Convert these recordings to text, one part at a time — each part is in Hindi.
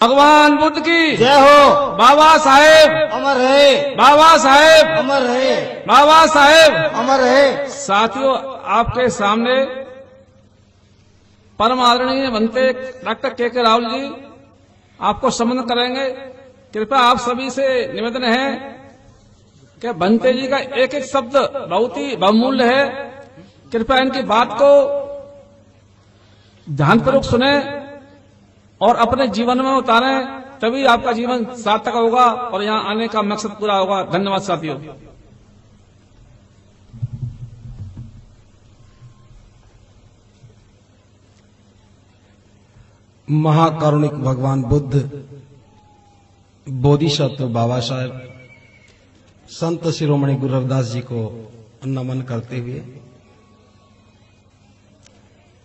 भगवान बुद्ध की जय हो। बाबा साहेब अमर है, बाबा साहेब अमर है, बाबा साहेब। अमर है। साथियों, आपके सामने परम आदरणीय बनते डॉक्टर के राहुल जी आपको संबोधित करेंगे। कृपया आप सभी से निवेदन है कि बनते जी का एक एक शब्द बहुत ही बहुमूल्य है। कृपया इनकी बात को ध्यानपूर्वक सुने और अपने जीवन में उतारें, तभी आपका जीवन सार्थक होगा और यहाँ आने का मकसद पूरा होगा। धन्यवाद साथियों। महाकारुणिक भगवान बुद्ध, बोधिसत्व बाबा साहेब, संत शिरोमणि गुरु रविदास जी को नमन करते हुए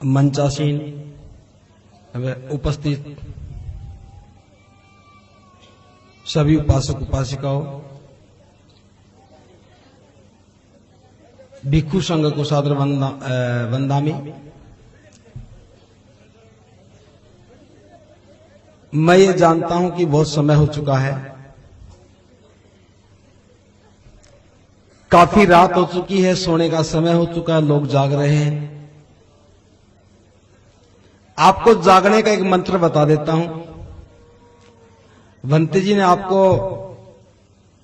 मंचासीन उपस्थित सभी उपासक उपासिकाओं, भिक्षु संघ को सादर वंदामि। मैं ये जानता हूं कि बहुत समय हो चुका है, काफी रात हो चुकी है, सोने का समय हो चुका है, लोग जाग रहे हैं। आपको जागने का एक मंत्र बता देता हूं। भंते जी ने आपको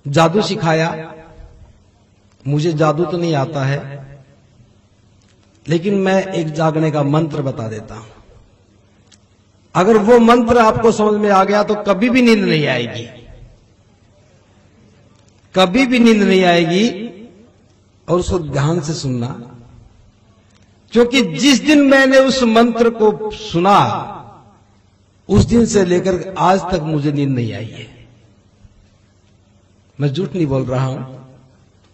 जादू सिखाया। मुझे जादू तो नहीं आता है, लेकिन मैं एक जागने का मंत्र बता देता हूं। अगर वो मंत्र आपको समझ में आ गया तो कभी भी नींद नहीं आएगी, कभी भी नींद नहीं आएगी। और उसको ध्यान से सुनना, क्योंकि जिस दिन मैंने उस मंत्र को सुना उस दिन से लेकर आज तक मुझे नींद नहीं आई है। मैं झूठ नहीं बोल रहा हूं,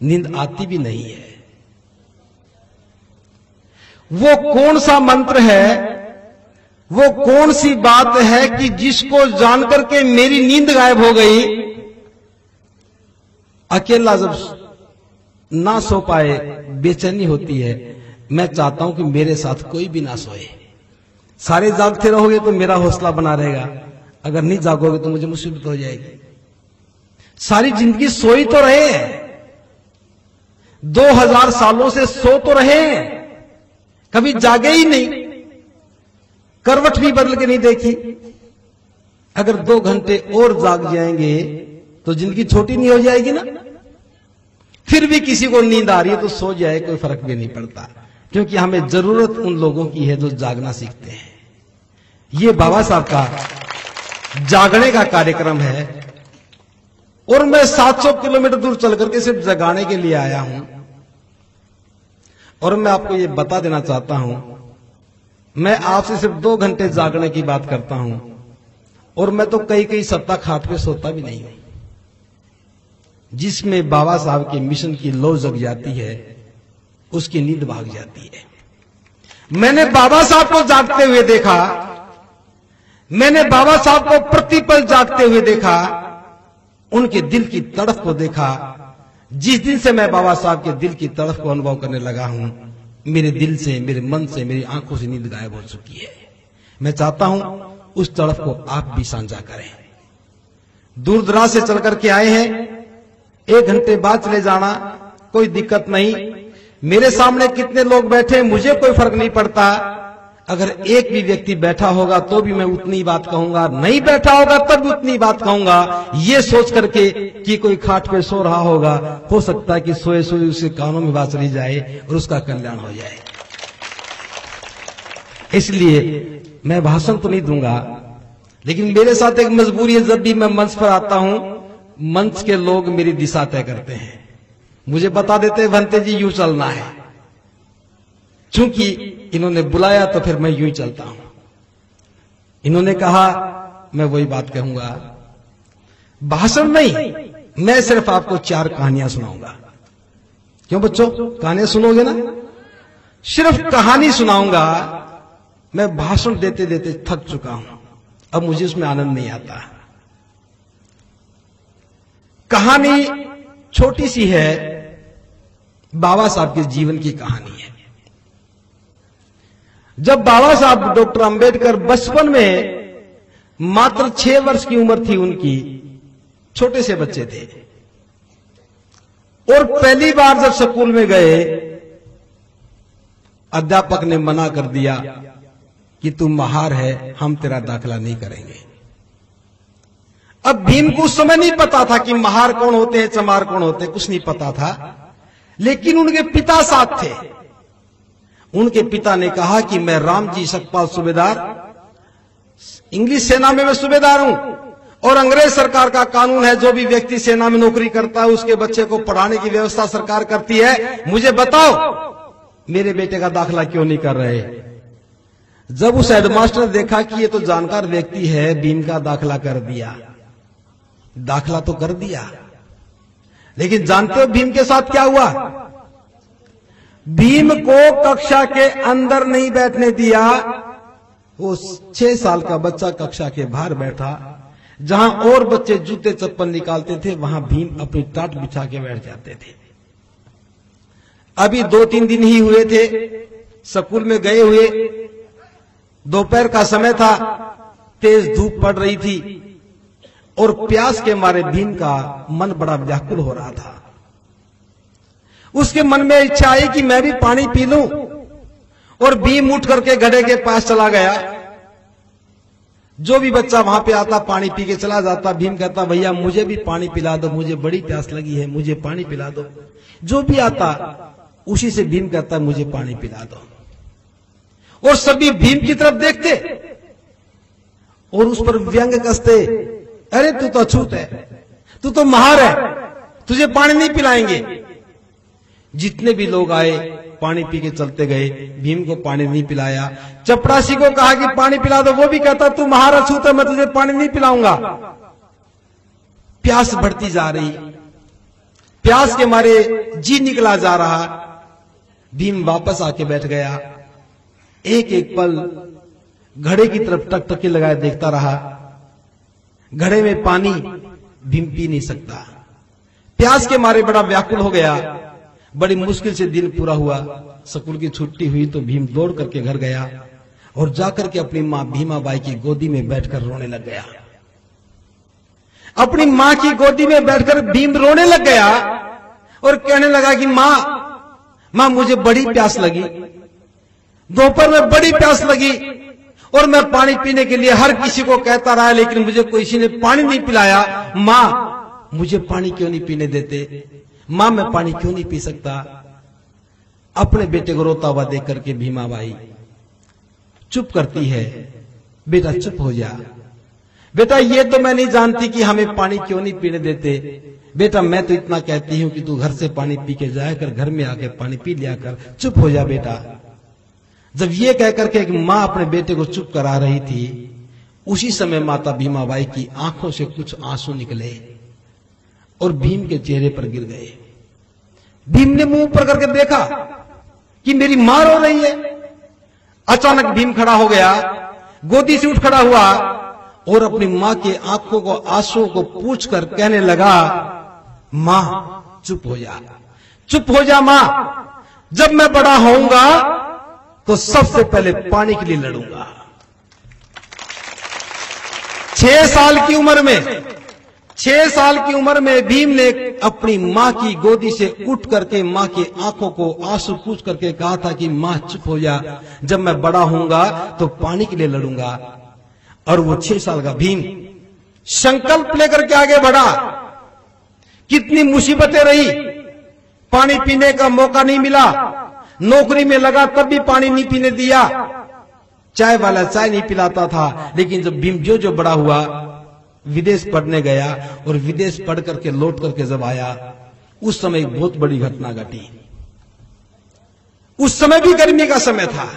नींद आती भी नहीं है। वो कौन सा मंत्र है, वो कौन सी बात है कि जिसको जानकर के मेरी नींद गायब हो गई। अकेला जब ना सो पाए बेचैनी होती है। मैं चाहता हूं कि मेरे साथ कोई भी ना सोए। सारे जागते रहोगे तो मेरा हौसला बना रहेगा, अगर नहीं जागोगे तो मुझे मुसीबत हो जाएगी। सारी जिंदगी सोई तो रहे हैं, 2000 सालों से सो तो रहे हैं, कभी जागे ही नहीं, करवट भी बदल के नहीं देखी। अगर 2 घंटे और जाग जाएंगे तो जिंदगी छोटी नहीं हो जाएगी ना। फिर भी किसी को नींद आ रही है तो सो जाए, कोई फर्क भी नहीं पड़ता, क्योंकि हमें जरूरत उन लोगों की है जो जागना सीखते हैं। ये बाबा साहब का जागने का कार्यक्रम है और मैं 700 किलोमीटर दूर चल करके सिर्फ जगाने के लिए आया हूं। और मैं आपको ये बता देना चाहता हूं, मैं आपसे सिर्फ 2 घंटे जागने की बात करता हूं और मैं तो कई सप्ताह खाट पे सोता भी नहीं हूं। जिसमें बाबा साहब के मिशन की लौ जग जाती है उसकी नींद भाग जाती है। मैंने बाबा साहब को जागते हुए देखा, मैंने बाबा साहब को प्रतिपल जागते हुए देखा, उनके दिल की तड़प को देखा। जिस दिन से मैं बाबा साहब के दिल की तड़प को अनुभव करने लगा हूं, मेरे दिल से, मेरे मन से, मेरी आंखों से नींद गायब हो चुकी है। मैं चाहता हूं उस तड़प को आप भी साझा करें। दूर दराज से चल करके आए हैं, 1 घंटे बाद चले जाना कोई दिक्कत नहीं। मेरे सामने कितने लोग बैठे मुझे कोई फर्क नहीं पड़ता। अगर एक भी व्यक्ति बैठा होगा तो भी मैं उतनी बात कहूंगा, नहीं बैठा होगा तब भी उतनी बात कहूंगा, ये सोच करके कि कोई खाट पे सो रहा होगा, हो सकता है कि सोए सोए उसके कानों में बात चली जाए और उसका कल्याण हो जाए। इसलिए मैं भाषण तो नहीं दूंगा, लेकिन मेरे साथ एक मजबूरी है। जब भी मैं मंच पर आता हूं, मंच के लोग मेरी दिशा तय करते हैं, मुझे बता देते हैं भंते जी यूं चलना है। चूंकि इन्होंने बुलाया तो फिर मैं यूं ही चलता हूं। इन्होंने कहा मैं वही बात कहूंगा। भाषण नहीं, मैं सिर्फ आपको 4 कहानियां सुनाऊंगा। क्यों बच्चों, कहानियां सुनोगे ना? सिर्फ कहानी सुनाऊंगा। मैं भाषण देते देते थक चुका हूं, अब मुझे उसमें आनंद नहीं आता। कहानी छोटी सी है, बाबा साहब के जीवन की कहानी है। जब बाबा साहब डॉक्टर अंबेडकर बचपन में मात्र 6 वर्ष की उम्र थी उनकी, छोटे से बच्चे थे। और पहली बार जब स्कूल में गए, अध्यापक ने मना कर दिया कि तू महार है, हम तेरा दाखिला नहीं करेंगे। अब भीम को उस समय नहीं पता था कि महार कौन होते हैं, चमार कौन होते हैं, कुछ नहीं पता था। लेकिन उनके पिता साथ थे। उनके पिता ने कहा कि मैं रामजी सकपाल सूबेदार, इंग्लिश सेना में मैं सूबेदार हूं, और अंग्रेज सरकार का कानून है जो भी व्यक्ति सेना में नौकरी करता है उसके बच्चे को पढ़ाने की व्यवस्था सरकार करती है। मुझे बताओ मेरे बेटे का दाखिला क्यों नहीं कर रहे। जब उस हेडमास्टर ने देखा कि ये तो जानकार व्यक्ति है, भीम का दाखिला कर दिया। दाखिला तो कर दिया, लेकिन जानते हो भीम के साथ क्या हुआ? भीम को कक्षा के अंदर नहीं बैठने दिया। वो 6 साल का बच्चा कक्षा के बाहर बैठा, जहां और बच्चे जूते चप्पल निकालते थे वहां भीम अपनी टाट बिछा के बैठ जाते थे। अभी 2-3 दिन ही हुए थे स्कूल में गए हुए, दोपहर का समय था, तेज धूप पड़ रही थी और प्यास के मारे भीम का मन बड़ा व्याकुल हो रहा था। उसके मन में इच्छा आई कि मैं भी पानी पी लूं, और भीम उठ करके घड़े के पास चला गया। जो भी बच्चा वहां पे आता पानी पी के चला जाता। भीम कहता भैया मुझे भी पानी पिला दो, मुझे बड़ी प्यास लगी है, मुझे पानी पिला दो। जो भी आता उसी से भीम कहता मुझे पानी पिला दो। और सभी भीम की तरफ देखते और उस पर व्यंग कसते, अरे तू तो अछूत है, तू तो महार है, तुझे पानी नहीं पिलाएंगे। जितने भी लोग आए पानी पी के चलते गए, भीम को पानी नहीं पिलाया। चपरासी को कहा कि पानी पिला दो, वो भी कहता तू महार अछूत है, मैं तुझे पानी नहीं पिलाऊंगा। प्यास बढ़ती जा रही, प्यास के मारे जी निकला जा रहा। भीम वापस आके बैठ गया। एक एक पल घड़े की तरफ टकटकी लगाए देखता रहा। घड़े में पानी भीम पी नहीं सकता, प्यास के मारे बड़ा व्याकुल हो गया। बड़ी मुश्किल से दिन पूरा हुआ। स्कूल की छुट्टी हुई तो भीम दौड़ करके घर गया और जाकर के अपनी मां भीमाबाई की गोदी में बैठकर रोने लग गया। अपनी मां की गोदी में बैठकर भीम रोने लग गया और कहने लगा कि मां मुझे बड़ी प्यास लगी, दोपहर में बड़ी प्यास लगी और मैं पानी पीने के लिए हर किसी को कहता रहा, लेकिन मुझे किसी ने पानी नहीं पिलाया। मां मुझे पानी क्यों नहीं पीने देते? मां मैं पानी क्यों नहीं पी सकता? अपने बेटे को रोता हुआ देख करके भीमाबाई चुप करती है। बेटा चुप हो जा, बेटा ये तो मैं नहीं जानती कि हमें पानी क्यों नहीं पीने देते। बेटा मैं तो इतना कहती हूं कि तू घर से पानी पी के जाया कर, घर में आके पानी पी लिया कर, चुप हो जा बेटा। जब ये कहकर के एक मां अपने बेटे को चुप करा रही थी, उसी समय माता भीमाबाई की आंखों से कुछ आंसू निकले और भीम के चेहरे पर गिर गए। भीम ने मुंह ऊपर करके देखा कि मेरी मां रो रही है। अचानक भीम खड़ा हो गया, गोदी से उठ खड़ा हुआ और अपनी मां के आंखों को आंसुओं को पूछकर कहने लगा, मां चुप हो जा, चुप हो जा मां, जब मैं बड़ा होऊंगा तो सबसे पहले पानी के लिए लड़ूंगा। 6 साल की उम्र में 6 साल की उम्र में भीम ने अपनी मां की गोदी से उठ करके मां की आंखों को आंसू पूछ करके कहा था कि मां चुप हो जा, जब मैं बड़ा होऊंगा तो पानी के लिए लड़ूंगा। और वो 6 साल का भीम संकल्प लेकर के आगे बढ़ा। कितनी मुसीबतें रही, पानी पीने का मौका नहीं मिला, नौकरी में लगा तब भी पानी नहीं पीने दिया, चाय वाला चाय नहीं पिलाता था। लेकिन जब भीम जो बड़ा हुआ, विदेश पढ़ने गया और विदेश पढ़ करके लौट करके जब आया, उस समय एक बहुत बड़ी घटना घटी। उस समय भी गर्मी का समय था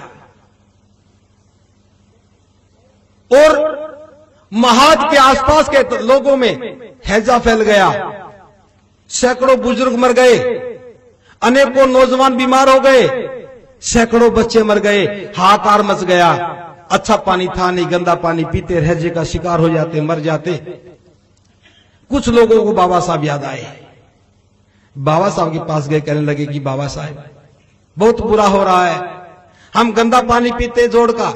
और महाद के आसपास के लोगों में हैजा फैल गया। सैकड़ों बुजुर्ग मर गए, अनेकों नौजवान बीमार हो गए, सैकड़ों बच्चे मर गए, हाहाकार मच गया। अच्छा पानी था नहीं, गंदा पानी पीते, हैजे का शिकार हो जाते, मर जाते। कुछ लोगों को बाबा साहब याद आए। बाबा साहब के पास गए, कहने लगे कि बाबा साहब बहुत बुरा हो रहा है, हम गंदा पानी पीते जोड़ का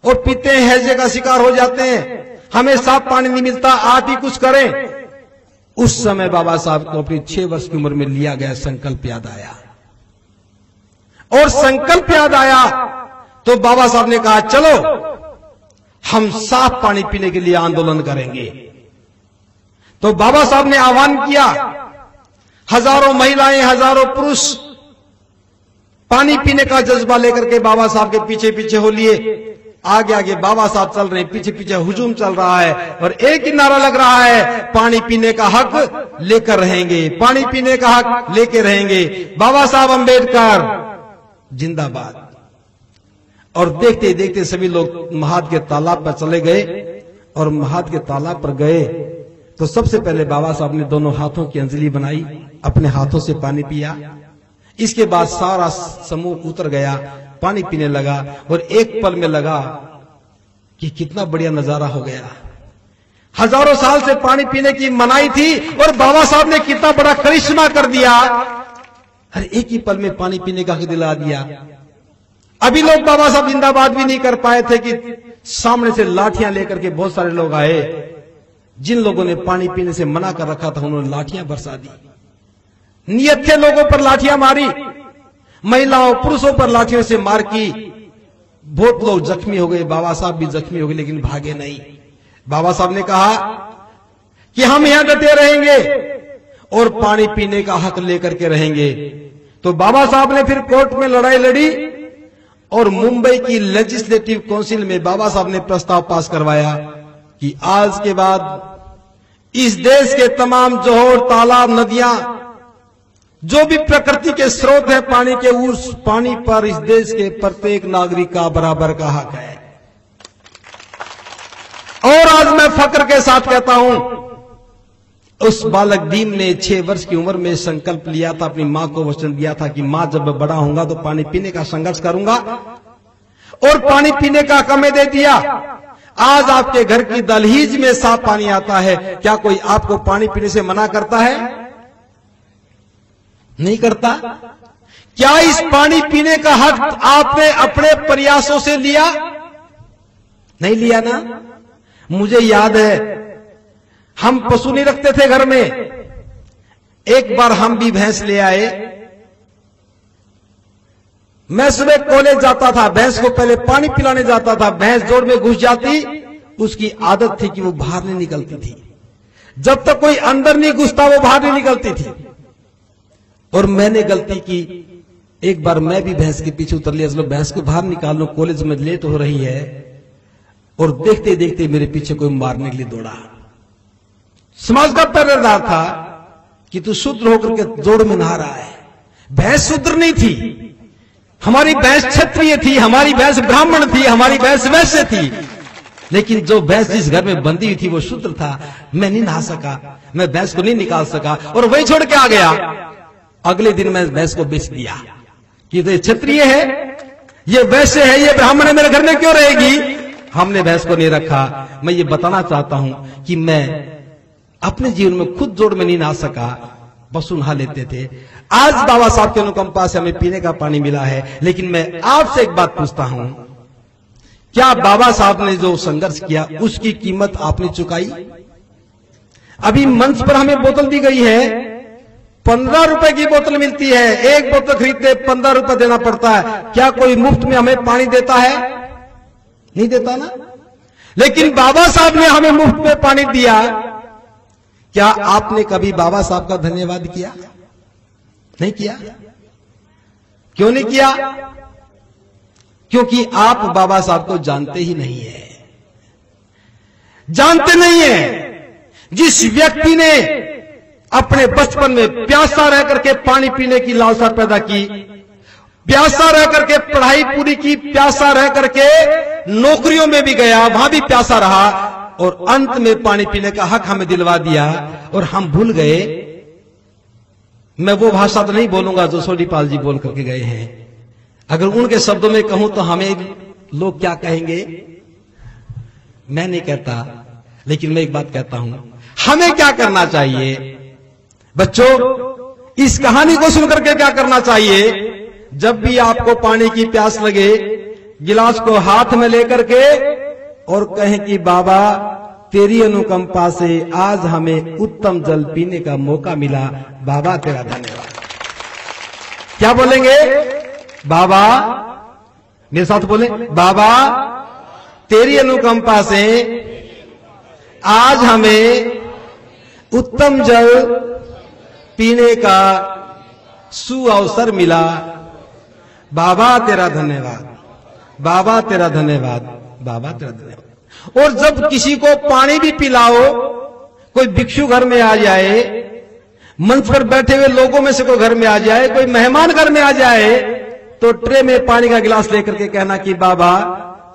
और पीते हैं, हैजे का शिकार हो जाते हैं, हमें साफ पानी नहीं मिलता, आप ही कुछ करें। उस समय बाबा साहब को अपनी 6 वर्ष की उम्र में लिया गया संकल्प याद आया, और संकल्प याद आया तो बाबा साहब ने कहा चलो हम साफ पानी पीने के लिए आंदोलन करेंगे। तो बाबा साहब ने आह्वान किया, हजारों महिलाएं, हजारों पुरुष पानी पीने का जज्बा लेकर के बाबा साहब के पीछे पीछे हो लिए। आगे आगे बाबा साहब चल रहे हैं, पीछे पीछे हुजूम चल रहा है, और एक ही नारा लग रहा है, पानी पीने का हक लेकर रहेंगे, पानी पीने का हक लेकर रहेंगे, बाबा साहब अंबेडकर जिंदाबाद। और देखते देखते सभी लोग महाद के तालाब पर चले गए, और महाद के तालाब पर गए तो सबसे पहले बाबा साहब ने दोनों हाथों की अंजलि बनाई, अपने हाथों से पानी पिया। इसके बाद सारा समूह उतर गया, पानी पीने लगा, और एक पल में लगा कि कितना बढ़िया नजारा हो गया। हजारों साल से पानी पीने की मनाही थी, और बाबा साहब ने कितना बड़ा करिश्मा कर दिया, हर एक ही पल में पानी पीने का हक दिला दिया। अभी लोग बाबा साहब जिंदाबाद भी नहीं कर पाए थे कि सामने से लाठियां लेकर के बहुत सारे लोग आए। जिन लोगों ने पानी पीने से मना कर रखा था उन्होंने लाठियां बरसा दी, नियत लोगों पर लाठियां मारी, महिलाओं पुरुषों पर लाठियों से मार की। बहुत लोग जख्मी हो गए, बाबा साहब भी जख्मी हो गए, लेकिन भागे नहीं। बाबा साहब ने कहा कि हम यहां डटे रहेंगे और पानी पीने का हक लेकर के रहेंगे। तो बाबा साहब ने फिर कोर्ट में लड़ाई लड़ी, और मुंबई की लेजिस्लेटिव काउंसिल में बाबा साहब ने प्रस्ताव पास करवाया कि आज के बाद इस देश के तमाम जोहर, तालाब, नदियां, जो भी प्रकृति के स्रोत है पानी के, उस पानी पर इस देश के प्रत्येक नागरिक का बराबर का हक है। और आज मैं फक्र के साथ कहता हूं, उस बालक दीन ने 6 वर्ष की उम्र में संकल्प लिया था, अपनी मां को वचन दिया था कि मां जब मैं बड़ा होऊंगा तो पानी पीने का संघर्ष करूंगा, और पानी पीने का हक हमें दे दिया। आज आपके घर की दहलीज में साफ पानी आता है, क्या कोई आपको पानी पीने से मना करता है? नहीं करता। क्या इस पानी पीने का हक आपने अपने प्रयासों से लिया? नहीं लिया ना। मुझे याद है, हम पशु नहीं रखते थे घर में। एक बार हम भी भैंस ले आए। मैं सुबह कॉलेज जाता था, भैंस को पहले पानी पिलाने जाता था। भैंस जोड़ में घुस जाती, उसकी आदत थी कि वो बाहर नहीं निकलती थी। जब तक कोई अंदर नहीं घुसता वो बाहर नहीं निकलती थी। और मैंने गलती की, एक बार मैं भी भैंस के पीछे उतर लिया, चलो भैंस को बाहर निकाल लो, कॉलेज में लेट हो रही है। और देखते देखते मेरे पीछे कोई मारने के लिए दौड़ा। समाज का पहरेदार था कि तू शूद्र होकर के जोड़ में नहा रहा है। भैंस शूद्र नहीं थी, हमारी भैंस क्षत्रिय थी, हमारी भैंस ब्राह्मण थी, हमारी भैंस वैश्य थी। लेकिन जो भैंस जिस घर में बंधी हुई थी वो शूद्र था। मैं नहीं नहा सका, मैं भैंस को नहीं निकाल सका, और वही छोड़ के आ गया। अगले दिन मैं भैंस को बेच दिया कि ये क्षत्रिय है, ये वैश्य है, ये ब्राह्मण है, मेरे घर में क्यों रहेगी। हमने भैंस को नहीं रखा। मैं ये बताना चाहता हूं कि मैं अपने जीवन में खुद जोड़ में नहीं नहा सका, पशु नहा लेते थे। आज बाबा साहब के अनुकंपा से हमें पीने का पानी मिला है। लेकिन मैं आपसे एक बात पूछता हूं, क्या बाबा साहब ने जो संघर्ष किया उसकी कीमत आपने चुकाई? अभी मंच पर हमें बोतल दी गई है, 15 रुपए की बोतल मिलती है। एक बोतल खरीदते 15 रुपए देना पड़ता है। क्या कोई मुफ्त में हमें पानी देता है? नहीं देता ना। लेकिन बाबा साहब ने हमें मुफ्त में पानी दिया। क्या आपने कभी बाबा साहब का धन्यवाद किया? नहीं किया। क्यों नहीं किया? क्योंकि आप बाबा साहब को जानते ही नहीं है। जानते नहीं है। जिस व्यक्ति ने अपने बचपन में प्यासा रह करके पानी पीने की लालसा पैदा की, प्यासा रह करके पढ़ाई पूरी की, प्यासा रह करके नौकरियों में भी गया, वहां भी प्यासा रहा, और अंत में पानी पीने का हक हमें दिलवा दिया और हम भूल गए। मैं वो भाषा तो नहीं बोलूंगा जो सोनीपाल जी बोल करके गए हैं। अगर उनके शब्दों में कहूं तो हमें लोग क्या कहेंगे मैं नहीं कहता, लेकिन मैं एक बात कहता हूं, हमें क्या करना चाहिए बच्चों, इस कहानी को सुनकर के क्या करना चाहिए? जब भी आपको पानी की प्यास लगे, गिलास को हाथ में लेकर के और कहें कि बाबा तेरी अनुकंपा से आज हमें उत्तम जल पीने का मौका मिला, बाबा तेरा धन्यवाद। क्या बोलेंगे? बाबा, मेरे साथ बोले, बाबा तेरी अनुकंपा से आज हमें उत्तम जल पीने का सुअवसर मिला, बाबा तेरा धन्यवाद, बाबा तेरा धन्यवाद, बाबा तेरा धन्यवाद। और जब किसी को पानी भी पिलाओ, कोई भिक्षु घर में आ जाए, मंच पर बैठे हुए लोगों में से कोई घर में आ जाए, कोई मेहमान घर में आ जाए, तो ट्रे में पानी का गिलास लेकर के कहना कि बाबा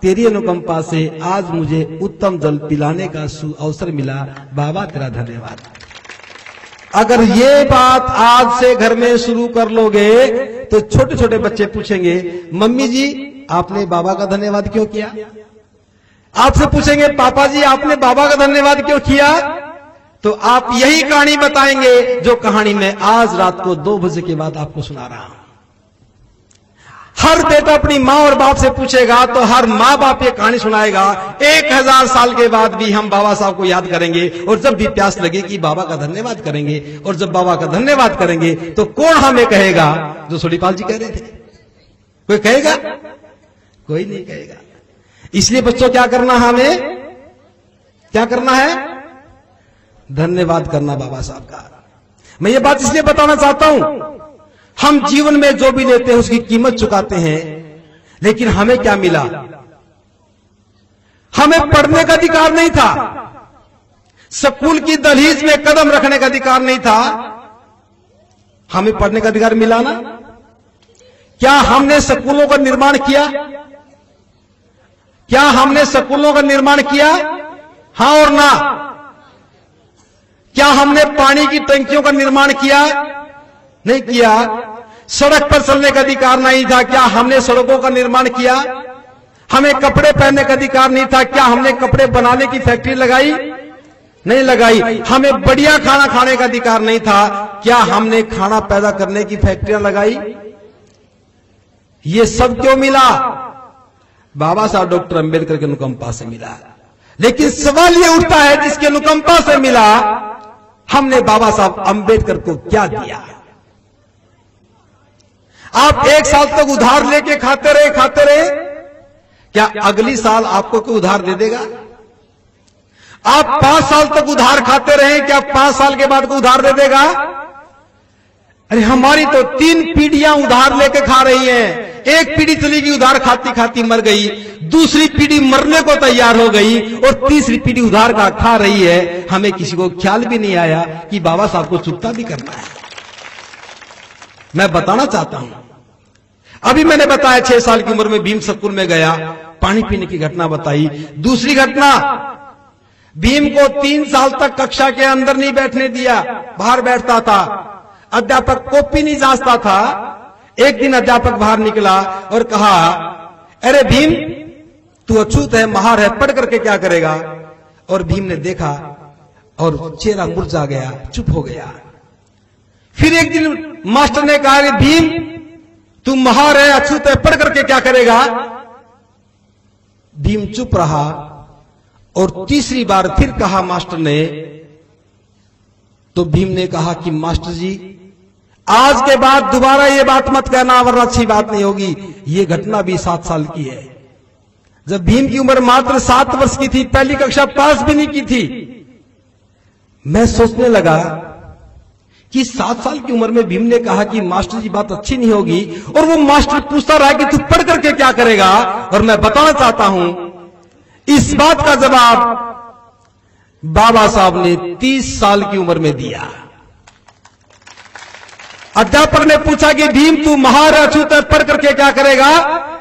तेरी अनुकंपा से आज मुझे उत्तम जल पिलाने का सुअवसर मिला, बाबा तेरा धन्यवाद। अगर ये बात आज से घर में शुरू कर लोगे तो छोटे छोटे बच्चे पूछेंगे, मम्मी जी आपने बाबा का धन्यवाद क्यों किया? आपसे पूछेंगे, पापा जी आपने बाबा का धन्यवाद क्यों किया? तो आप यही कहानी बताएंगे जो कहानी मैं आज रात को 2 बजे के बाद आपको सुना रहा हूं। हर बेटा अपनी माँ और बाप से पूछेगा तो हर माँ बाप ये कहानी सुनाएगा। 1000 साल के बाद भी हम बाबा साहब को याद करेंगे, और जब भी प्यास लगेगी बाबा का धन्यवाद करेंगे, और जब बाबा का धन्यवाद करेंगे तो कौन हमें कहेगा? जो सोडीपाल जी कह रहे थे, कोई कहेगा? कोई नहीं कहेगा। इसलिए बच्चों क्या करना, हमें क्या करना है? धन्यवाद करना बाबा साहब का। मैं ये बात इसलिए बताना चाहता हूं, हम जीवन में जो भी लेते हैं उसकी कीमत चुकाते हैं, लेकिन हमें क्या मिला? हमें पढ़ने का अधिकार नहीं था, स्कूल की दहलीज में कदम रखने का अधिकार नहीं था, हमें पढ़ने का अधिकार मिला ना? क्या हमने स्कूलों का निर्माण किया? क्या हमने स्कूलों का निर्माण किया? हां और ना? क्या हमने पानी की टंकियों का निर्माण किया? नहीं किया। सड़क पर चलने का अधिकार नहीं था, क्या हमने सड़कों का निर्माण किया? हमें कपड़े पहनने का अधिकार नहीं था, क्या हमने कपड़े बनाने की फैक्ट्री लगाई? नहीं लगाई। हमें बढ़िया खाना खाने का अधिकार नहीं था, क्या हमने खाना पैदा करने की फैक्ट्रियां लगाई? ये सब क्यों मिला? बाबा साहब डॉक्टर अंबेडकर के अनुकंपा से मिला। लेकिन सवाल ये उठता है, जिसके अनुकंपा से मिला, हमने बाबा साहब अंबेडकर को क्या दिया? आप 1 साल तक उधार लेके खाते रहे, क्या अगली साल आपको कोई उधार दे देगा? आप 5 साल तक उधार खाते रहे, क्या 5 साल के बाद कोई उधार दे देगा? अरे हमारी तो 3 पीढ़ियां उधार लेके खा रही हैं। एक पीढ़ी चली गई, उधार खाती खाती मर गई, दूसरी पीढ़ी मरने को तैयार हो गई, और तीसरी पीढ़ी उधार का खा रही है। हमें किसी को ख्याल भी नहीं आया कि बाबा साहब को चुकता भी करना है। मैं बताना चाहता हूं, अभी मैंने बताया 6 साल की उम्र में भीम स्कूल में गया, पानी पीने की घटना बताई। दूसरी घटना, भीम को 3 साल तक कक्षा के अंदर नहीं बैठने दिया, बाहर बैठता था, अध्यापक कॉपी नहीं जांचता था। एक दिन अध्यापक बाहर निकला और कहा, अरे भीम तू अछूत है, महार है, पढ़ करके क्या करेगा? और भीम ने देखा और चेहरा मुरझा गया, चुप हो गया। फिर एक दिन मास्टर ने कहा, अरे भीम तू महार है, अछूत है, पढ़ करके क्या करेगा? भीम चुप रहा, और तीसरी बार फिर कहा मास्टर ने, तो भीम ने कहा कि मास्टर जी आज के बाद दोबारा ये बात मत कहना, वरना अच्छी बात नहीं होगी। ये घटना भी 7 साल की है। जब भीम की उम्र मात्र 7 वर्ष की थी, पहली कक्षा पास भी नहीं की थी। मैं सोचने लगा कि 7 साल की उम्र में भीम ने कहा कि मास्टर जी बात अच्छी नहीं होगी, और वो मास्टर पूछता रहा कि तू पढ़ करके क्या करेगा? और मैं बताना चाहता हूं, इस बात का जवाब बाबा साहब ने 30 साल की उम्र में दिया। अध्यापक ने पूछा कि भीम तू महार अछूत है, पढ़ करके क्या करेगा?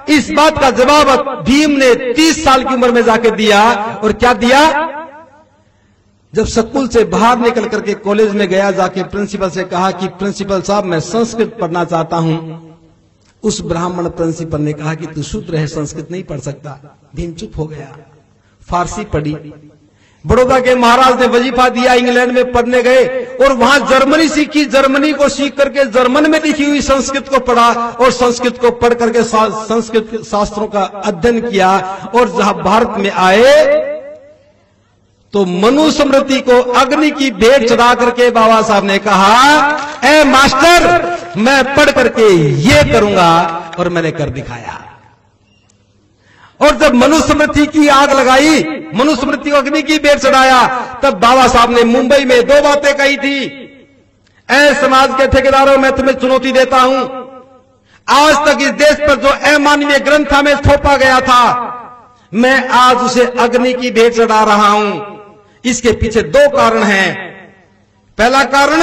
इस बात का जवाब भीम ने 30 साल की उम्र में जाके दिया। और क्या दिया? जब स्कूल से बाहर निकल करके कॉलेज में गया, जाके प्रिंसिपल से कहा कि प्रिंसिपल साहब मैं संस्कृत पढ़ना चाहता हूं। उस ब्राह्मण प्रिंसिपल ने कहा कि तू शूद्र है, संस्कृत नहीं पढ़ सकता। भीम चुप हो गया। फारसी पढ़ी, बड़ौदा के महाराज ने वजीफा दिया, इंग्लैंड में पढ़ने गए और वहां जर्मनी सीखी। जर्मनी को सीख करके जर्मन में लिखी हुई संस्कृत को पढ़ा, और संस्कृत को पढ़ करके संस्कृत शास्त्रों का अध्ययन किया। और जहां भारत में आए तो मनुस्मृति को अग्नि की भेंट चढ़ा करके बाबा साहब ने कहा, ए मास्टर, मैं पढ़ करके ये करूंगा, और मैंने कर दिखाया। और जब मनुस्मृति की आग लगाई, मनुस्मृति को अग्नि की भेंट चढ़ाया, तब बाबा साहब ने मुंबई में 2 बातें कही थी। ऐ समाज के ठेकेदारों, मैं तुम्हें चुनौती देता हूं, आज तक इस देश पर जो अमानवीय ग्रंथ हमें थोपा गया था, मैं आज उसे अग्नि की भेंट चढ़ा रहा हूं। इसके पीछे 2 कारण हैं। पहला कारण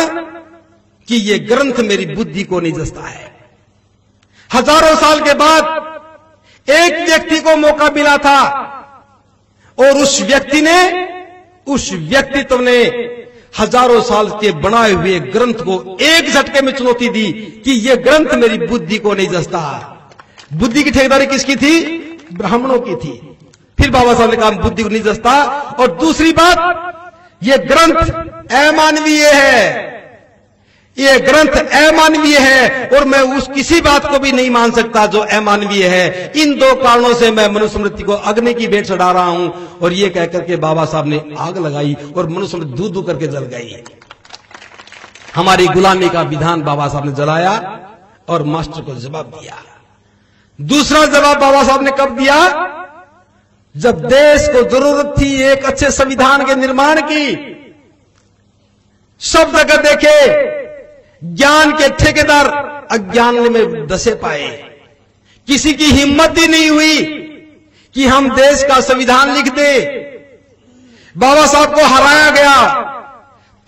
कि यह ग्रंथ मेरी बुद्धि को नहीं जसता है। हजारों साल के बाद एक व्यक्ति को मौका मिला था, और उस व्यक्तित्व ने हजारों साल के बनाए हुए ग्रंथ को एक झटके में चुनौती दी कि यह ग्रंथ मेरी बुद्धि को नहीं जसता। बुद्धि की ठेकेदारी किसकी थी? ब्राह्मणों की थी। फिर बाबा साहब ने कहा बुद्धि को नहीं जसता। और दूसरी बात, यह ग्रंथ अमानवीय है, यह ग्रंथ अमानवीय है, और मैं उस किसी बात को भी नहीं मान सकता जो अमानवीय है। इन 2 कारणों से मैं मनुस्मृति को अग्नि की भेंट चढ़ा रहा हूं। और यह कहकर के बाबा साहब ने आग लगाई और मनुस्मृति धू धू करके जल गई। हमारी गुलामी का विधान बाबा साहब ने जलाया और मास्टर को जवाब दिया। दूसरा जवाब बाबा साहब ने कब दिया? जब देश को जरूरत थी एक अच्छे संविधान के निर्माण की। सब जगह देखे, ज्ञान के ठेकेदार अज्ञान में दसे पाए। किसी की हिम्मत ही नहीं हुई कि हम देश का संविधान लिख दे। बाबा साहब को हराया गया,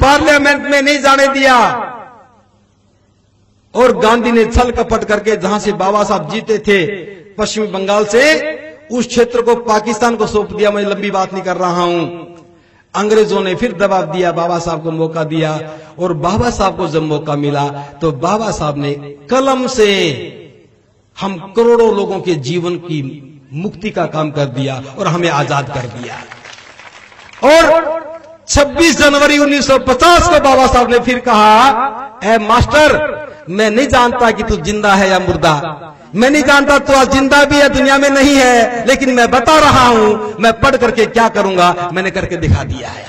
पार्लियामेंट में नहीं जाने दिया, और गांधी ने छल कपट करके जहां से बाबा साहब जीते थे, पश्चिमी बंगाल से, उस क्षेत्र को पाकिस्तान को सौंप दिया। मैं लंबी बात नहीं कर रहा हूं। अंग्रेजों ने फिर दबाव दिया, बाबा साहब को मौका दिया, और बाबा साहब को जब मौका मिला तो बाबा साहब ने कलम से हम करोड़ों लोगों के जीवन की मुक्ति का काम कर दिया और हमें आजाद कर दिया। और 26 जनवरी 1950 को बाबा साहब ने फिर कहा, ए मास्टर, मैं नहीं जानता कि तू जिंदा है या मुर्दा, मैं नहीं जानता तू आज जिंदा भी है दुनिया में नहीं है, लेकिन मैं बता रहा हूं मैं पढ़ करके क्या करूंगा, मैंने करके दिखा दिया है।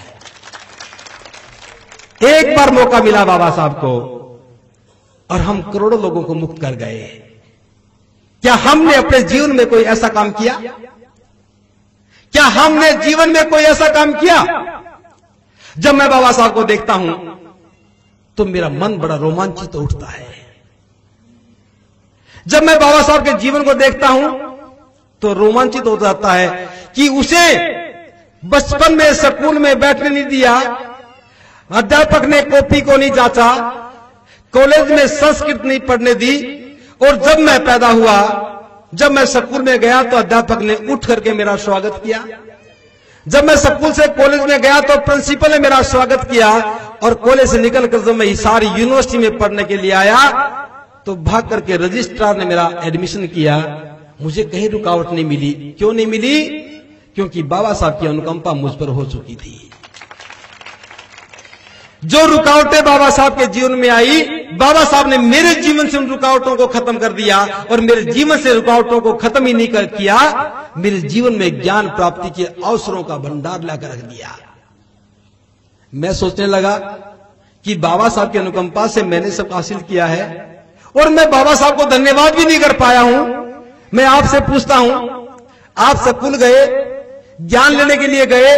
एक बार मौका मिला बाबा साहब को और हम करोड़ों लोगों को मुक्त कर गए। क्या हमने अपने जीवन में कोई ऐसा काम किया? क्या हमने जीवन में कोई ऐसा काम किया? जब मैं बाबा साहब को देखता हूं तो मेरा मन बड़ा रोमांचित उठता है। जब मैं बाबा साहब के जीवन को देखता हूं तो रोमांचित हो जाता है कि उसे बचपन में स्कूल में बैठने नहीं दिया, अध्यापक ने कॉपी को नहीं जांचा, कॉलेज में संस्कृत नहीं पढ़ने दी, और जब मैं पैदा हुआ, जब मैं स्कूल में गया तो अध्यापक ने उठ करके मेरा स्वागत किया। जब मैं स्कूल से कॉलेज में गया तो प्रिंसिपल ने मेरा स्वागत किया, और कॉलेज से निकलकर जब मैं हिसार यूनिवर्सिटी में पढ़ने के लिए आया तो भाग करके रजिस्ट्रार ने मेरा एडमिशन किया। मुझे कहीं रुकावट नहीं मिली। क्यों नहीं मिली? क्योंकि बाबा साहब की अनुकंपा मुझ पर हो चुकी थी। जो रुकावटें बाबा साहब के जीवन में आई, बाबा साहब ने मेरे जीवन से उन रुकावटों को खत्म कर दिया, और मेरे जीवन से रुकावटों को खत्म ही नहीं किया, मेरे जीवन में ज्ञान प्राप्ति के अवसरों का भंडार लाकर रख दिया। मैं सोचने लगा कि बाबा साहब की अनुकंपा से मैंने सब हासिल किया है, और मैं बाबा साहब को धन्यवाद भी नहीं कर पाया हूं। मैं आपसे पूछता हूं, आप स्कूल गए, ज्ञान लेने के लिए गए,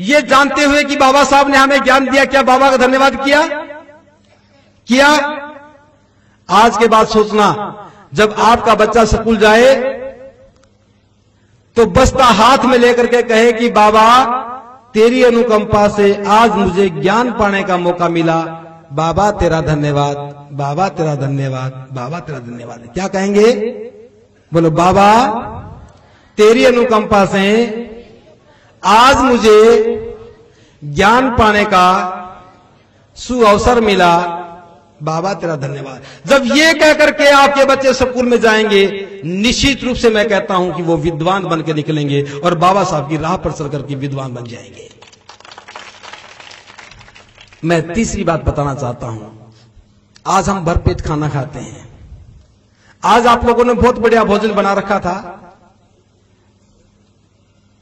ये जानते हुए कि बाबा साहब ने हमें ज्ञान दिया, क्या बाबा का धन्यवाद किया? आज के बाद सोचना, जब आपका बच्चा स्कूल जाए तो बस्ता हाथ में लेकर के कहे कि बाबा तेरी अनुकंपा से आज मुझे ज्ञान पाने का मौका मिला, बाबा तेरा धन्यवाद, बाबा तेरा धन्यवाद, बाबा तेरा धन्यवाद। क्या कहेंगे? बोलो, बाबा तेरी अनुकंपा से आज मुझे ज्ञान पाने का सुअवसर मिला, बाबा तेरा धन्यवाद। जब ये कहकर के आपके बच्चे स्कूल में जाएंगे, निश्चित रूप से मैं कहता हूं कि वो विद्वान बन के निकलेंगे और बाबा साहब की राह पर चलकर के विद्वान बन जाएंगे। मैं तीसरी बात बताना चाहता हूं। आज हम भरपेट खाना खाते हैं। आज आप लोगों ने बहुत बढ़िया भोजन बना रखा था।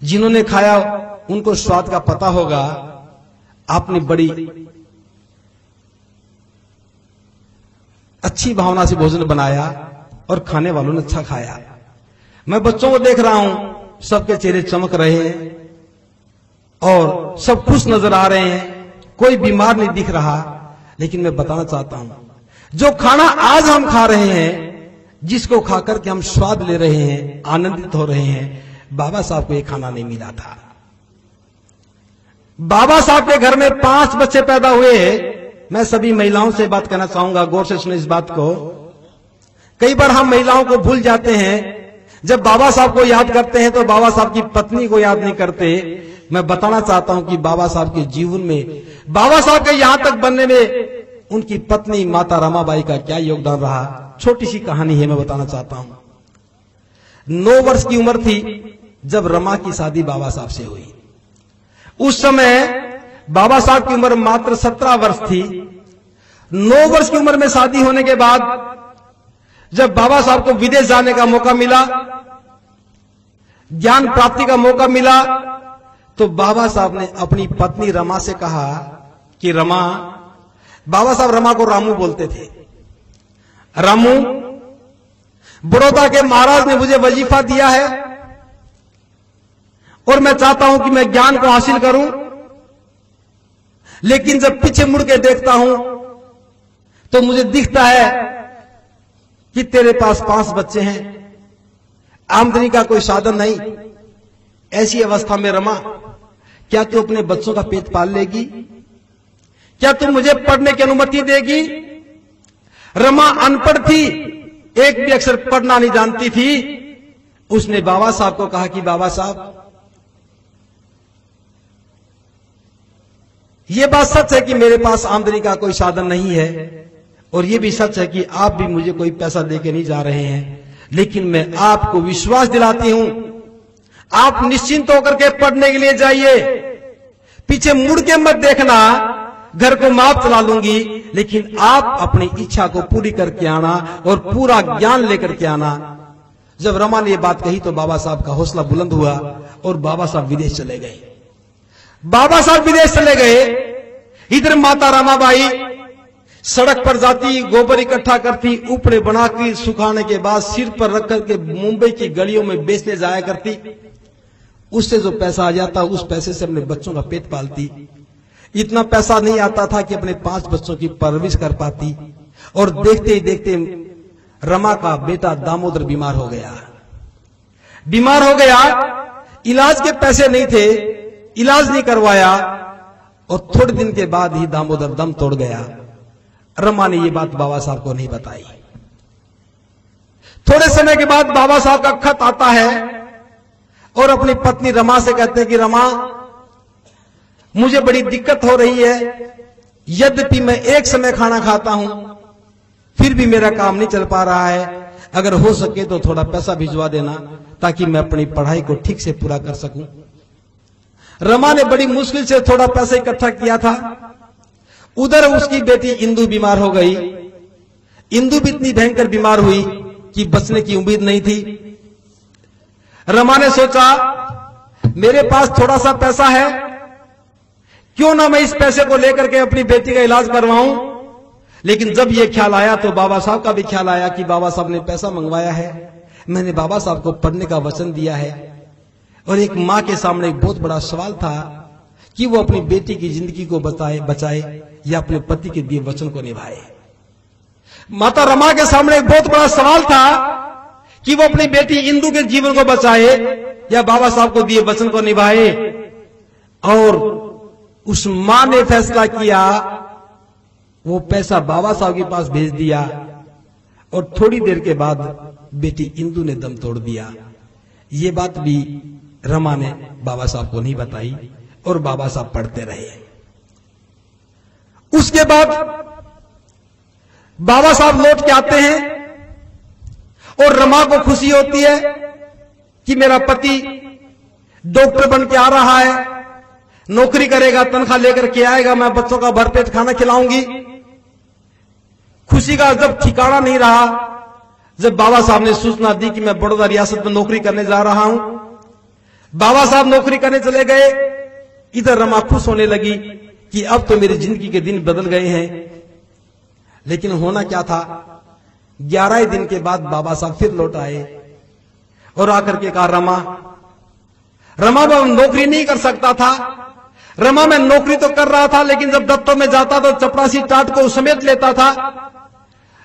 जिन्होंने खाया उनको स्वाद का पता होगा। आपने बड़ी अच्छी भावना से भोजन बनाया और खाने वालों ने अच्छा खाया। मैं बच्चों को देख रहा हूं, सबके चेहरे चमक रहे हैं और सब खुश नजर आ रहे हैं, कोई बीमार नहीं दिख रहा। लेकिन मैं बताना चाहता हूं, जो खाना आज हम खा रहे हैं, जिसको खाकर के हम स्वाद ले रहे हैं, आनंदित हो रहे हैं, बाबा साहब को ये खाना नहीं मिला था। बाबा साहब के घर में 5 बच्चे पैदा हुए। मैं सभी महिलाओं से बात करना चाहूंगा, गौर से सुने इस बात को। कई बार हम महिलाओं को भूल जाते हैं, जब बाबा साहब को याद करते हैं तो बाबा साहब की पत्नी को याद नहीं करते। मैं बताना चाहता हूं कि बाबा साहब के जीवन में, बाबा साहब के यहां तक बनने में उनकी पत्नी माता रमाबाई का क्या योगदान रहा। छोटी सी कहानी है, मैं बताना चाहता हूं। 9 वर्ष की उम्र थी जब रमा की शादी बाबा साहब से हुई। उस समय बाबा साहब की उम्र मात्र 17 वर्ष थी। 9 वर्ष की उम्र में शादी होने के बाद जब बाबा साहब को विदेश जाने का मौका मिला, ज्ञान प्राप्ति का मौका मिला, तो बाबा साहब ने अपनी पत्नी रमा से कहा कि रमा, बाबा साहब रमा को रामू बोलते थे, रामू, बड़ौदा के महाराज ने मुझे वजीफा दिया है और मैं चाहता हूं कि मैं ज्ञान को हासिल करूं, लेकिन जब पीछे मुड़ के देखता हूं तो मुझे दिखता है कि तेरे पास 5 बच्चे हैं, आमदनी का कोई साधन नहीं। ऐसी अवस्था में रमा, क्या तू अपने बच्चों का पेट पाल लेगी? क्या तू मुझे पढ़ने की अनुमति देगी? रमा अनपढ़ थी, एक भी अक्षर पढ़ना नहीं जानती थी। उसने बाबा साहब को कहा कि बाबा साहब, यह बात सच है कि मेरे पास आमदनी का कोई साधन नहीं है, और यह भी सच है कि आप भी मुझे कोई पैसा देके नहीं जा रहे हैं, लेकिन मैं आपको विश्वास दिलाती हूं, आप निश्चिंत होकर के पढ़ने के लिए जाइए, पीछे मुड़ के मत देखना, घर को माप चला लूंगी, लेकिन आप अपनी इच्छा को पूरी करके आना और पूरा ज्ञान लेकर के आना। जब रमा ने यह बात कही तो बाबा साहब का हौसला बुलंद हुआ और बाबा साहब विदेश चले गए। बाबा साहब विदेश चले गए। इधर माता रमाबाई सड़क पर जाती, गोबर इकट्ठा करती, उपड़े बनाकर सुखाने के बाद सिर पर रख करके मुंबई की गलियों में बेचने जाया करती। उससे जो पैसा आ जाता उस पैसे से अपने बच्चों का पेट पालती। इतना पैसा नहीं आता था कि अपने 5 बच्चों की परवरिश कर पाती। और देखते ही देखते रमा का बेटा दामोदर बीमार हो गया। इलाज के पैसे नहीं थे, इलाज नहीं करवाया और थोड़े दिन के बाद ही दामोदर दम तोड़ गया। रमा ने यह बात बाबा साहब को नहीं बताई। थोड़े समय के बाद बाबा साहब का खत आता है और अपनी पत्नी रमा से कहते हैं कि रमा, मुझे बड़ी दिक्कत हो रही है, यद्यपि मैं एक समय खाना खाता हूं फिर भी मेरा काम नहीं चल पा रहा है, अगर हो सके तो थोड़ा पैसा भिजवा देना ताकि मैं अपनी पढ़ाई को ठीक से पूरा कर सकूं। रमा ने बड़ी मुश्किल से थोड़ा पैसा इकट्ठा किया था। उधर उसकी बेटी इंदु बीमार हो गई। इंदु भी इतनी भयंकर बीमार हुई कि बचने की उम्मीद नहीं थी। रमा ने सोचा, मेरे पास थोड़ा सा पैसा है, क्यों ना मैं इस पैसे को लेकर के अपनी बेटी का इलाज करवाऊं। लेकिन जब यह ख्याल आया तो बाबा साहब का भी ख्याल आया कि बाबा साहब ने पैसा मंगवाया है, मैंने बाबा साहब को पढ़ने का वचन दिया है, और एक मां के सामने एक बहुत बड़ा सवाल था कि वो अपनी बेटी की जिंदगी को बचाए या अपने पति के दिए वचन को निभाए। माता रमा के सामने एक बहुत बड़ा सवाल था कि वो अपनी बेटी इंदु के जीवन को बचाए या बाबा साहब को दिए वचन को निभाए। और उस मां ने फैसला किया, वो पैसा बाबा साहब के पास भेज दिया और थोड़ी देर के बाद बेटी इंदु ने दम तोड़ दिया। ये बात भी रमा ने बाबा साहब को नहीं बताई और बाबा साहब पढ़ते रहे। उसके बाद बाबा साहब लौट के आते हैं और रमा को खुशी होती है कि मेरा पति डॉक्टर बन के आ रहा है, नौकरी करेगा, तनख्वाह लेकर के आएगा, मैं बच्चों का भरपेट खाना खिलाऊंगी। खुशी का जब ठिकाना नहीं रहा, जब बाबा साहब ने सूचना दी कि मैं बड़ौदा रियासत में नौकरी करने जा रहा हूं। बाबा साहब नौकरी करने चले गए। इधर रमा खुश होने लगी कि अब तो मेरी जिंदगी के दिन बदल गए हैं। लेकिन होना क्या था, 11 दिन के बाद बाबा साहब फिर लौट आए और आकर के कहा, रमा मैं नौकरी नहीं कर सकता था। रमा मैं नौकरी तो कर रहा था, लेकिन जब दफ्तर में जाता तो चपरासी टाट को समेट लेता था।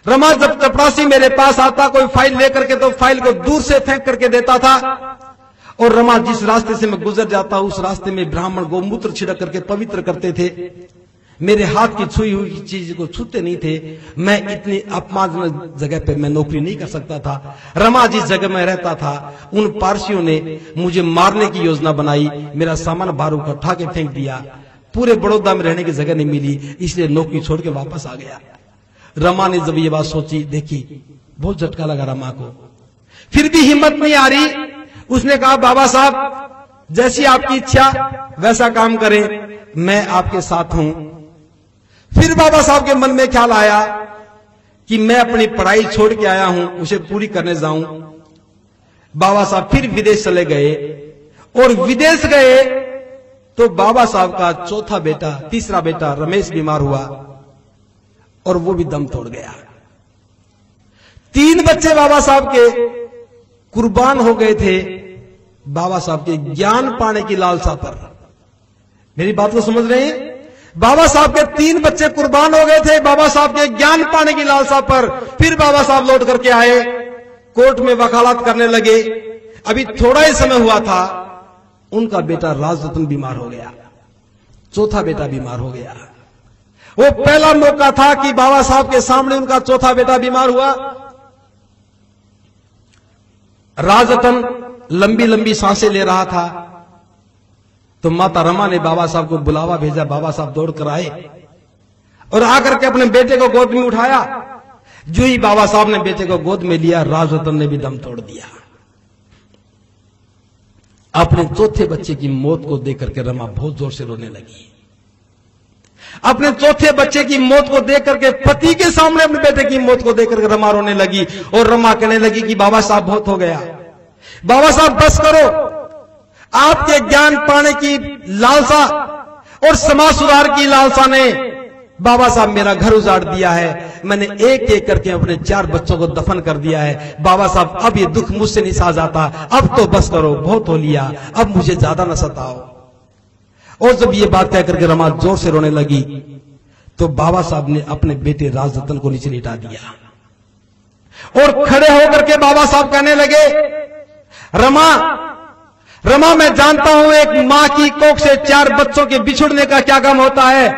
रमा जब चपरासी मेरे पास आता कोई फाइल लेकर के, तो फाइल को दूर से फेंक करके देता था। और रमा जिस रास्ते से मैं गुजर जाता उस रास्ते में ब्राह्मण गोमूत्र छिड़क करके पवित्र करते थे। मेरे हाथ की छुई हुई चीज को छूते नहीं थे। मैं इतनी अपमानजनक जगह पे मैं नौकरी नहीं कर सकता था। रमा जिस जगह में रहता था उन पारसियों ने मुझे मारने की योजना बनाई। मेरा सामान बाहर उठा के फेंक दिया। पूरे बड़ौदा में रहने की जगह नहीं मिली, इसलिए नौकरी छोड़ के वापस आ गया। रमा ने जब ये बात सोची, देखी, बहुत झटका लगा रमा को। फिर भी हिम्मत नहीं आ रही। उसने कहा, बाबा साहब जैसी आपकी इच्छा वैसा काम करें, मैं आपके साथ हूं। फिर बाबा साहब के मन में ख्याल आया कि मैं अपनी पढ़ाई छोड़ के आया हूं, उसे पूरी करने जाऊं। बाबा साहब फिर विदेश चले गए और विदेश गए तो बाबा साहब का चौथा बेटा, तीसरा बेटा रमेश बीमार हुआ और वो भी दम तोड़ गया। 3 बच्चे बाबा साहब के कुर्बान हो गए थे बाबा साहब के ज्ञान पाने की लालसा पर। मेरी बात को समझ रहे हैं? बाबा साहब के 3 बच्चे कुर्बान हो गए थे बाबा साहब के ज्ञान पाने की लालसा पर। फिर बाबा साहब लौट करके आए, कोर्ट में वकालत करने लगे। अभी थोड़ा ही समय हुआ था, उनका बेटा राजरत्न बीमार हो गया, चौथा बेटा बीमार हो गया। वो पहला मौका था कि बाबा साहब के सामने उनका चौथा बेटा बीमार हुआ। राजरत्न लंबी लंबी सांसें ले रहा था तो माता रमा ने बाबा साहब को बुलावा भेजा। बाबा साहब दौड़ कर आए और आकर के अपने बेटे को गोद में उठाया। जो ही बाबा साहब ने बेटे को गोद में लिया, राजरत्न ने भी दम तोड़ दिया। अपने चौथे बच्चे की मौत को देख करके रमा बहुत जोर से रोने लगी। अपने चौथे बच्चे की मौत को देख करके, पति के सामने अपने बेटे की मौत को देख करके रमा रोने लगी और रमा कहने लगी कि बाबा साहब बहुत हो गया, बाबा साहब बस करो। आपके ज्ञान पाने की लालसा और समाज सुधार की लालसा ने बाबा साहब मेरा घर उजाड़ दिया है। मैंने एक एक करके अपने 4 बच्चों को दफन कर दिया है। बाबा साहब अब ये दुख मुझसे नहीं सहा जाता, अब तो बस करो, बहुत हो लिया, अब मुझे ज्यादा न सताओ। और जब ये बात कह करके रमा जोर से रोने लगी तो बाबा साहब ने अपने बेटे राजरत्न को नीचे लिटा दिया और खड़े होकर के बाबा साहब कहने लगे, रमा मैं जानता हूं एक मां की कोख से 4 बच्चों के बिछुड़ने का क्या गम होता है।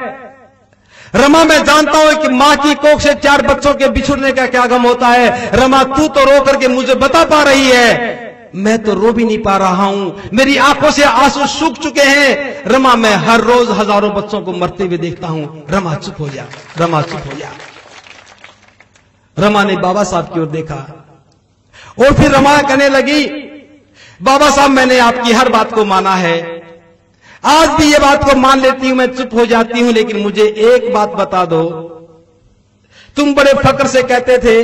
रमा मैं जानता हूं कि मां की कोख से 4 बच्चों के बिछुड़ने का क्या गम होता है। रमा तू तो रो करके मुझे बता पा रही है, मैं तो रो भी नहीं पा रहा हूं, मेरी आंखों से आंसू सूख चुके हैं। रमा मैं हर रोज हजारों बच्चों को मरते हुए देखता हूं। रमा चुप हो जा, रमा चुप हो जा। रमा ने बाबा साहब की ओर देखा और फिर रमा कहने लगी, बाबा साहब मैंने आपकी हर बात को माना है, आज भी ये बात को मान लेती हूं, मैं चुप हो जाती हूं, लेकिन मुझे एक बात बता दो। तुम बड़े फक्र से कहते थे,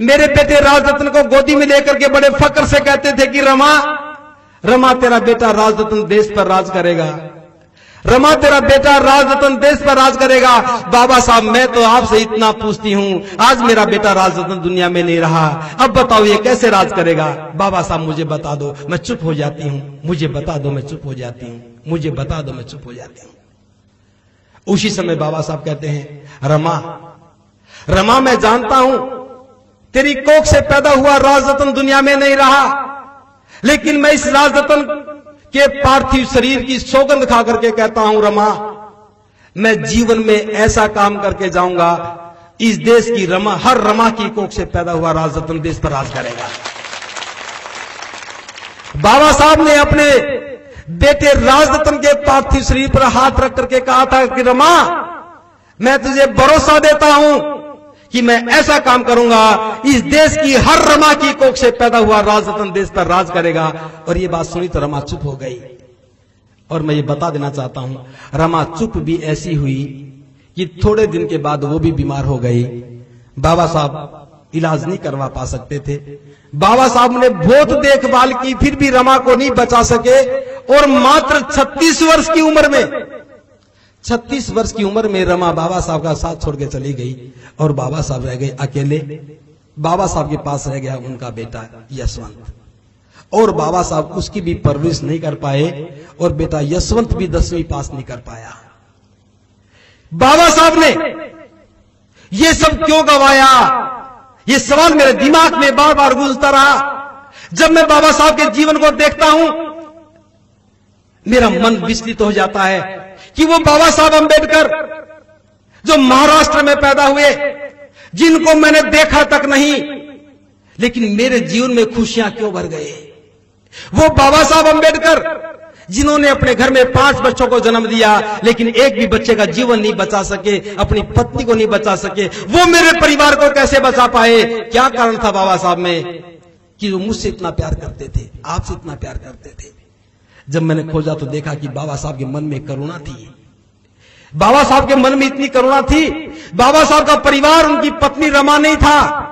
मेरे बेटे राजरत्न को गोदी में लेकर के बड़े फक्र से कहते थे कि रमा तेरा बेटा राजरत्न देश पर राज करेगा, रमा तेरा बेटा राजरत्न देश पर राज करेगा। बाबा साहब मैं तो आपसे इतना पूछती हूं, आज मेरा बेटा राजरत्न दुनिया में नहीं रहा, अब बताओ ये कैसे राज करेगा। बाबा साहब मुझे बता दो, मैं चुप हो जाती हूं, मुझे बता दो, मैं चुप हो जाती हूं, मुझे बता दो, मैं चुप हो जाती हूं। उसी समय बाबा साहब कहते हैं, रमा मैं जानता हूं तेरी कोख से पैदा हुआ राजरत्न दुनिया में नहीं रहा, लेकिन मैं इस राजरत्न के पार्थिव शरीर की सौगंध खा करके कहता हूं, रमा मैं जीवन में ऐसा काम करके जाऊंगा, इस देश की हर रमा की कोख से पैदा हुआ राजरत्न देश पर राज करेगा। बाबा साहब ने अपने बेटे राजरत्न के पार्थिव शरीर पर हाथ रख करके कहा था कि रमा मैं तुझे भरोसा देता हूं कि मैं ऐसा काम करूंगा, इस देश की हर रमा की कोख से पैदा हुआ राजरत्न देश पर राज करेगा। और ये बात सुनी तो रमा चुप हो गई। और मैं ये बता देना चाहता हूं, रमा चुप भी ऐसी हुई कि थोड़े दिन के बाद वो भी बीमार हो गई। बाबा साहब इलाज नहीं करवा पा सकते थे। बाबा साहब ने बहुत देखभाल की, फिर भी रमा को नहीं बचा सके और मात्र 36 वर्ष की उम्र में 36 वर्ष की उम्र में रमा बाबा साहब का साथ छोड़ के चली गई और बाबा साहब रह गए अकेले। बाबा साहब के पास रह गया उनका बेटा यशवंत, और बाबा साहब उसकी भी परवरिश नहीं कर पाए और बेटा यशवंत भी 10वीं पास नहीं कर पाया। बाबा साहब ने ये सब क्यों गवाया, ये सवाल मेरे दिमाग में बार बार गूंजता रहा। जब मैं बाबा साहब के जीवन को देखता हूं मेरा मन विचलित हो जाता है कि वो बाबा साहब अंबेडकर जो महाराष्ट्र में पैदा हुए, जिनको मैंने देखा तक नहीं, लेकिन मेरे जीवन में खुशियां क्यों भर गए। वो बाबा साहब अंबेडकर जिन्होंने अपने घर में 5 बच्चों को जन्म दिया लेकिन एक भी बच्चे का जीवन नहीं बचा सके, अपनी पत्नी को नहीं बचा सके, वो मेरे परिवार को कैसे बचा पाए। क्या कारण था बाबा साहब में कि वो मुझसे इतना प्यार करते थे, आपसे इतना प्यार करते थे। जब मैंने खोजा तो देखा कि बाबा साहब के मन में करुणा थी, बाबा साहब के मन में इतनी करुणा थी। बाबा साहब का परिवार उनकी पत्नी रमा नहीं था,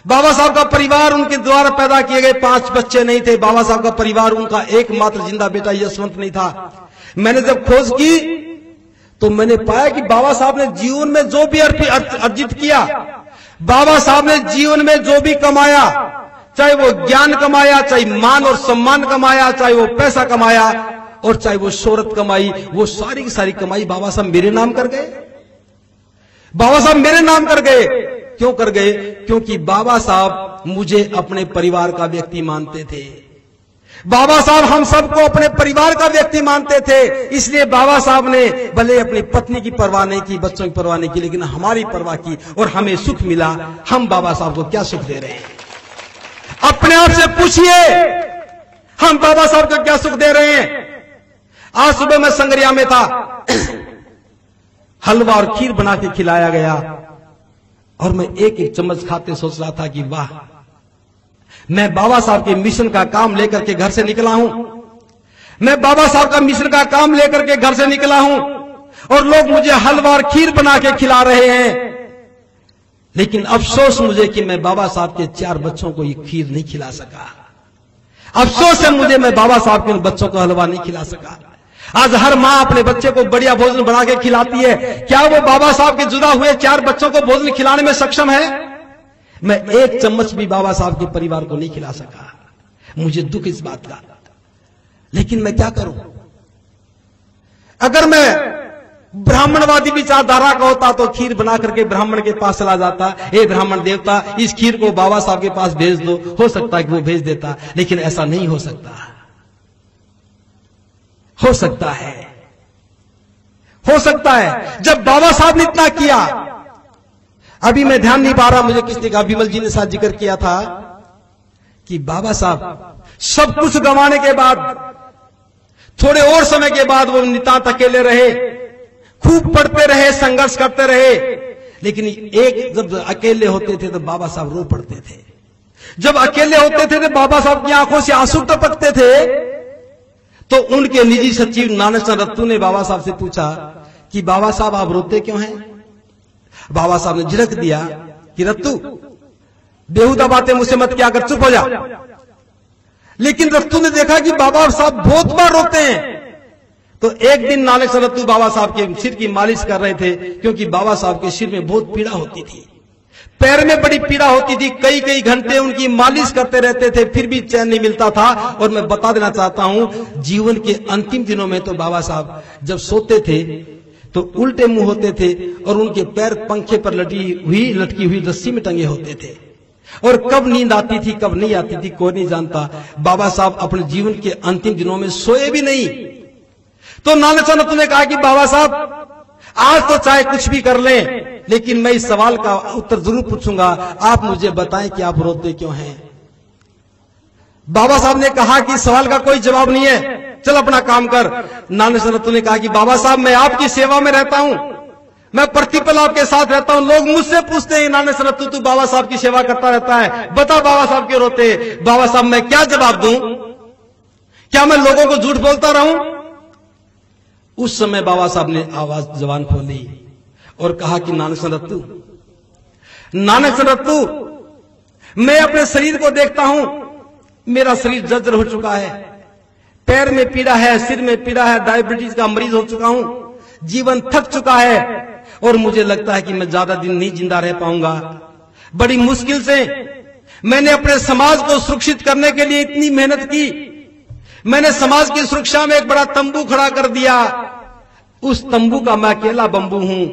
बाबा साहब का परिवार उनके द्वारा पैदा किए गए 5 बच्चे नहीं थे, बाबा साहब का परिवार उनका एकमात्र जिंदा बेटा यशवंत नहीं था। मैंने जब खोज की तो मैंने पाया कि बाबा साहब ने जीवन में जो भी अर्जित किया, बाबा साहब ने जीवन में जो भी कमाया, चाहे वो ज्ञान कमाया, चाहे मान और सम्मान कमाया, चाहे वो पैसा कमाया और चाहे वो शोहरत कमाई, वो सारी की सारी कमाई बाबा साहब मेरे नाम कर गए। बाबा साहब मेरे नाम कर गए। क्यों कर गए? क्योंकि बाबा साहब मुझे अपने परिवार का व्यक्ति मानते थे। बाबा साहब हम सबको अपने परिवार का व्यक्ति मानते थे, इसलिए बाबा साहब ने भले अपनी पत्नी की परवाह नहीं की, बच्चों की परवाह नहीं की, लेकिन हमारी परवाह की और हमें सुख मिला। हम बाबा साहब को क्या सुख दे रहे हैं? अपने आप से पूछिए, हम बाबा साहब को क्या सुख दे रहे हैं? आज सुबह मैं संगरिया में था, हलवा और खीर बना के खिलाया गया और मैं एक एक चम्मच खाते सोच रहा था कि वाह, मैं बाबा साहब के मिशन का काम लेकर के घर से निकला हूं, मैं बाबा साहब का मिशन का काम लेकर के घर से निकला हूं और लोग मुझे हलवा और खीर बना के खिला रहे हैं। लेकिन अफसोस मुझे कि मैं बाबा साहब के 4 बच्चों को ये खीर नहीं खिला सका। अफसोस है मुझे, मैं बाबा साहब के बच्चों को हलवा नहीं खिला सका। आज हर मां अपने बच्चे को बढ़िया भोजन बना के खिलाती है, क्या वो बाबा साहब के जुदा हुए 4 बच्चों को भोजन खिलाने में सक्षम है? मैं एक चम्मच भी बाबा साहब के परिवार को नहीं खिला सका। मुझे दुख इस बात का, लेकिन मैं क्या करूं? अगर मैं ब्राह्मणवादी विचारधारा का होता तो खीर बना करके ब्राह्मण के पास चला जाता, हे ब्राह्मण देवता इस खीर को बाबा साहब के पास भेज दो, हो सकता है कि वो भेज देता, लेकिन ऐसा नहीं हो सकता। हो सकता है, हो सकता है जब बाबा साहब ने इतना किया। अभी मैं ध्यान नहीं पा रहा, मुझे किसने कहा, विमल जी ने साथ जिक्र किया था कि बाबा साहब सब कुछ गंवाने के बाद थोड़े और समय के बाद वो नितांत अकेले रहे, खूब पढ़ते रहे, संघर्ष करते रहे, लेकिन एक जब अकेले होते थे तो बाबा साहब रो पड़ते थे। जब अकेले होते थे तो बाबा साहब की आंखों से आंसू टपकते थे। तो उनके निजी सचिव नानकचंद रत्तू ने बाबा साहब से पूछा कि बाबा साहब आप रोते क्यों हैं? बाबा साहब ने झिड़क दिया कि रत्तू बेहुदा बातें मुझसे मत किया कर, चुप हो जा। लेकिन रत्तू ने देखा कि बाबा साहब बहुत बार रोते हैं। तो एक दिन नानकचंद रत्तू बाबा साहब के सिर की मालिश कर रहे थे, क्योंकि बाबा साहब के सिर में बहुत पीड़ा होती थी, पैर में बड़ी पीड़ा होती थी। कई कई घंटे उनकी मालिश करते रहते थे, फिर भी चैन नहीं मिलता था। और मैं बता देना चाहता हूं, जीवन के अंतिम दिनों में तो बाबा साहब जब सोते थे तो उल्टे मुंह होते थे और उनके पैर पंखे पर लटकी हुई रस्सी में टंगे होते थे। और कब नींद आती थी कब नहीं आती थी कोई नहीं जानता। बाबा साहब अपने जीवन के अंतिम दिनों में सोए भी नहीं। तो नानकचंद रत्तू ने कहा कि बाबा साहब आज तो चाहे कुछ भी कर लें, लेकिन मैं इस सवाल का उत्तर जरूर पूछूंगा, आप मुझे बताएं कि आप रोते क्यों हैं? बाबा साहब ने कहा कि सवाल का कोई जवाब नहीं है, चल अपना काम कर। नानकचंद रत्तू ने कहा कि बाबा साहब मैं आपकी सेवा में रहता हूं, मैं प्रतिपल आपके साथ रहता हूं। लोग मुझसे पूछते हैं नानकचंद रत्तू तू बाबा साहब की सेवा करता रहता है, बता बाबा साहब क्यों रोते? बाबा साहब मैं क्या जवाब दूं? क्या मैं लोगों को झूठ बोलता रहूं? उस समय बाबा साहब ने आवाज जबान खोली और कहा कि नानकचंद रत्तू मैं अपने शरीर को देखता हूं, मेरा शरीर जर्जर हो चुका है, पैर में पीड़ा है, सिर में पीड़ा है, डायबिटीज का मरीज हो चुका हूं, जीवन थक चुका है और मुझे लगता है कि मैं ज्यादा दिन नहीं जिंदा रह पाऊंगा। बड़ी मुश्किल से मैंने अपने समाज को सुरक्षित करने के लिए इतनी मेहनत की। मैंने समाज की सुरक्षा में एक बड़ा तंबू खड़ा कर दिया। उस तंबू का मैं अकेला बंबू हूं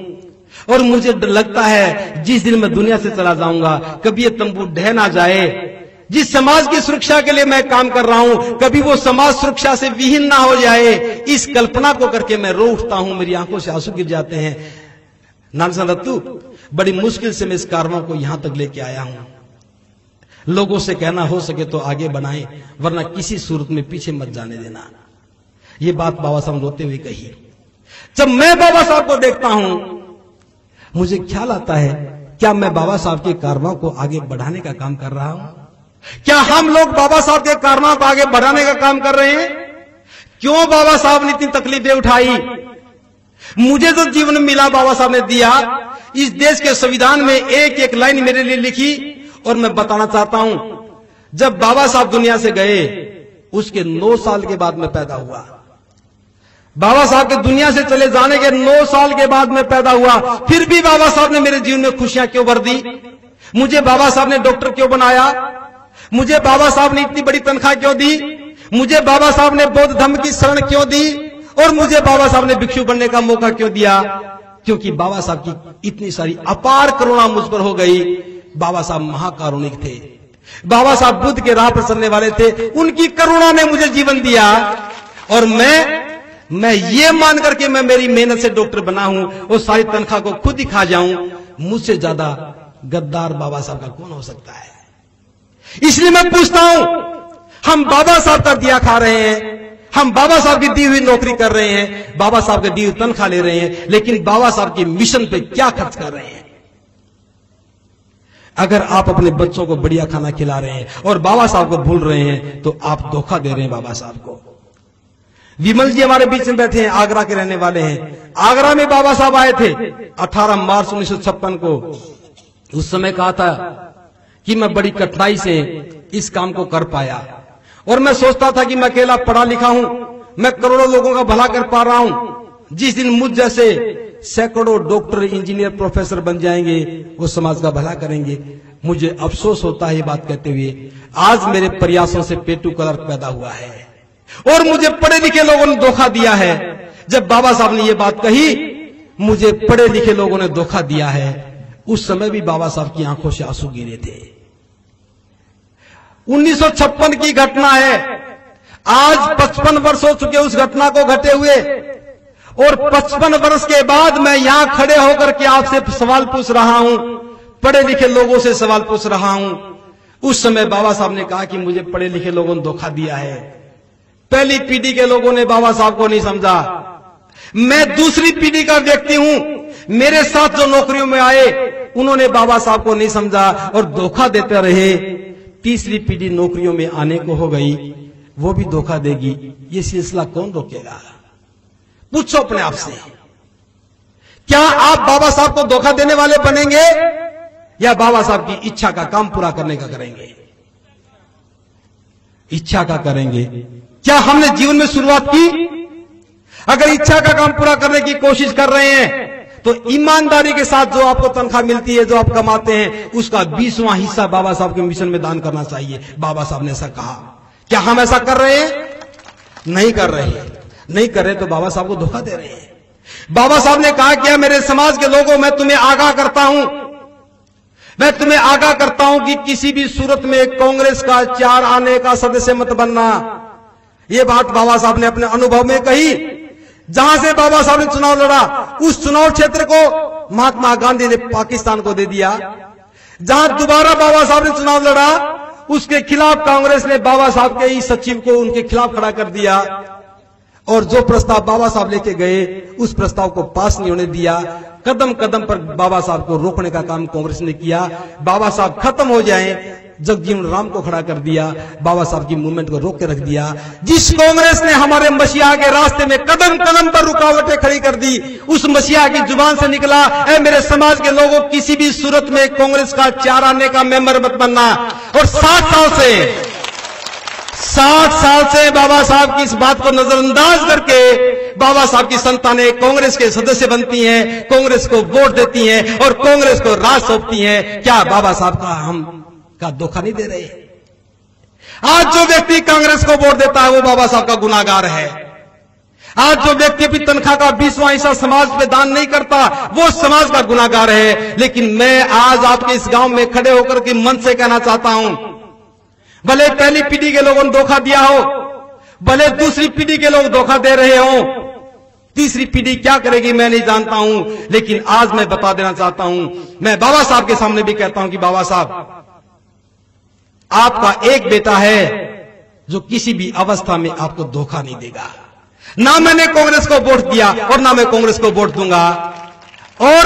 और मुझे लगता है जिस दिन मैं दुनिया से चला जाऊंगा कभी ये तंबू ढह ना जाए। जिस समाज की सुरक्षा के लिए मैं काम कर रहा हूं कभी वो समाज सुरक्षा से विहीन ना हो जाए, इस कल्पना को करके मैं रो उठता हूं, मेरी आंखों से आंसू गिर जाते हैं। नानसा दत्तू, बड़ी मुश्किल से मैं इस कारवां को यहां तक लेके आया हूं। लोगों से कहना हो सके तो आगे बढ़ाएं, वरना किसी सूरत में पीछे मत जाने देना। ये बात बाबा साहब रोते हुए कही। जब मैं बाबा साहब को देखता हूं मुझे ख्याल आता है, क्या मैं बाबा साहब के कारवां को आगे बढ़ाने का काम कर रहा हूं? क्या हम लोग बाबा साहब के कारवां को आगे बढ़ाने का काम कर रहे हैं? क्यों बाबा साहब ने इतनी तकलीफें उठाई? मुझे जो जीवन मिला बाबा साहब ने दिया, इस देश के संविधान में एक एक लाइन मेरे लिए लिखी और मैं बताना चाहता हूं। जब बाबा साहब दुनिया से गए उसके 9 साल के बाद मैं पैदा हुआ। बाबा साहब के दुनिया से चले जाने के 9 साल के बाद मैं पैदा हुआ। फिर भी बाबा साहब ने मेरे जीवन में खुशियां क्यों भर दी? मुझे बाबा साहब ने डॉक्टर क्यों बनाया? मुझे बाबा साहब ने इतनी बड़ी तनख्वाह क्यों दी? मुझे बाबा साहब ने बौद्ध धर्म की शरण क्यों दी? और मुझे बाबा साहब ने भिक्षु बनने का मौका क्यों दिया? क्योंकि बाबा साहब की इतनी सारी अपार करुणा मुझ पर हो गई। बाबा साहब महाकारुणिक थे, बाबा साहब बुद्ध के राह पर चलने वाले थे। उनकी करुणा ने मुझे जीवन दिया और मैं ये मान करके मैं मेरी मेहनत से डॉक्टर बना हूं और सारी तनख्वाह को खुद ही खा जाऊं, मुझसे ज्यादा गद्दार बाबा साहब का कौन हो सकता है? इसलिए मैं पूछता हूं, हम बाबा साहब का दिया खा रहे हैं, हम बाबा साहब की दी हुई नौकरी कर रहे हैं, बाबा साहब की दी हुई तनख्वाह ले रहे हैं, लेकिन बाबा साहब के मिशन पे क्या खर्च कर रहे हैं? अगर आप अपने बच्चों को बढ़िया खाना खिला रहे हैं और बाबा साहब को भूल रहे हैं तो आप धोखा दे रहे हैं बाबा साहब को। विमल जी हमारे बीच में बैठे हैं, आगरा के रहने वाले हैं। आगरा में बाबा साहब आए थे 18 मार्च 1956 को। उस समय कहा था कि मैं बड़ी कठिनाई से इस काम को कर पाया और मैं सोचता था कि मैं अकेला पढ़ा लिखा हूं, मैं करोड़ों लोगों का भला कर पा रहा हूं। जिस दिन मुझ जैसे सैकड़ों डॉक्टर, इंजीनियर, प्रोफेसर बन जाएंगे वो समाज का भला करेंगे। मुझे अफसोस होता है ये बात कहते हुए, आज मेरे प्रयासों से पेटू क्लर्क पैदा हुआ है और मुझे पढ़े लिखे लोगों ने धोखा दिया है। जब बाबा साहब ने ये बात कही, मुझे पढ़े लिखे लोगों ने धोखा दिया है, उस समय भी बाबा साहब की आंखों से आंसू गिरे थे। 1956 की घटना है, आज 55 वर्ष हो चुके उस घटना को घटे हुए और 55 वर्ष के बाद मैं यहां खड़े होकर के आपसे सवाल पूछ रहा हूं, पढ़े लिखे लोगों से सवाल पूछ रहा हूं। उस समय बाबा साहब ने कहा कि मुझे पढ़े लिखे लोगों ने धोखा दिया है। पहली पीढ़ी के लोगों ने बाबा साहब को नहीं समझा। मैं दूसरी पीढ़ी का व्यक्ति हूं, मेरे साथ जो नौकरियों में आए उन्होंने बाबा साहब को नहीं समझा और धोखा देते रहे। तीसरी पीढ़ी नौकरियों में आने को हो गई, वो भी धोखा देगी। ये सिलसिला कौन रोकेगा? पूछो अपने आप से, क्या आप बाबा साहब को धोखा देने वाले बनेंगे या बाबा साहब की इच्छा का काम पूरा करने का करेंगे? इच्छा का करेंगे। क्या हमने जीवन में शुरुआत की? अगर इच्छा का काम पूरा करने की कोशिश कर रहे हैं तो ईमानदारी के साथ जो आपको तनख्वाह मिलती है, जो आप कमाते हैं, उसका 20वां हिस्सा बाबा साहब के मिशन में दान करना चाहिए। बाबा साहब ने ऐसा कहा। क्या हम ऐसा कर रहे हैं? नहीं कर रहे हैं। नहीं कर रहे तो बाबा साहब को धोखा दे रहे हैं। बाबा साहब ने कहा कि मेरे समाज के लोगों, मैं तुम्हें आगाह करता हूं, मैं तुम्हें आगाह करता हूं कि किसी भी सूरत में कांग्रेस का 4 आने का सदस्य मत बनना। यह बात बाबा साहब ने अपने अनुभव में कही। जहां से बाबा साहब ने चुनाव लड़ा उस चुनाव क्षेत्र को महात्मा गांधी ने पाकिस्तान को दे दिया। जहां दोबारा बाबा साहब ने चुनाव लड़ा उसके खिलाफ कांग्रेस ने बाबा साहब के ही सचिव को उनके खिलाफ खड़ा कर दिया और जो प्रस्ताव बाबा साहब लेके गए उस प्रस्ताव को पास नहीं होने दिया। कदम कदम पर बाबा साहब को रोकने का काम कांग्रेस ने किया। बाबा साहब खत्म हो जाएं, जगजीवन राम को खड़ा कर दिया, बाबा साहब की मूवमेंट को रोक के रख दिया। जिस कांग्रेस ने हमारे मसीहा के रास्ते में कदम कदम पर रुकावटें खड़ी कर दी, उस मसीहा की जुबान से निकला, ऐ मेरे समाज के लोगों, किसी भी सूरत में कांग्रेस का 4 आने का मेंबर मत बनना। और 60 साल से बाबा साहब की इस बात को नजरअंदाज करके बाबा साहब की संतानें कांग्रेस के सदस्य बनती हैं, कांग्रेस को वोट देती हैं और कांग्रेस को राज सौंपती हैं। क्या बाबा साहब का हम का धोखा नहीं दे रहे? आज जो व्यक्ति कांग्रेस को वोट देता है वो बाबा साहब का गुनाहगार है। आज जो व्यक्ति अपनी तनख्वाह का 20वां हिस्सा समाज पे दान नहीं करता वो समाज का गुनाहगार है। लेकिन मैं आज आपके इस गांव में खड़े होकर के मन से कहना चाहता हूं, भले पहली पीढ़ी के लोगों ने धोखा दिया हो, भले दूसरी पीढ़ी के लोग धोखा दे रहे हो, तीसरी पीढ़ी क्या करेगी मैं नहीं जानता हूं, लेकिन आज मैं बता देना चाहता हूं, मैं बाबा साहब के सामने भी कहता हूं कि बाबा साहब, आपका एक बेटा है जो किसी भी अवस्था में आपको धोखा नहीं देगा। ना मैंने कांग्रेस को वोट दिया और ना मैं कांग्रेस को वोट दूंगा। और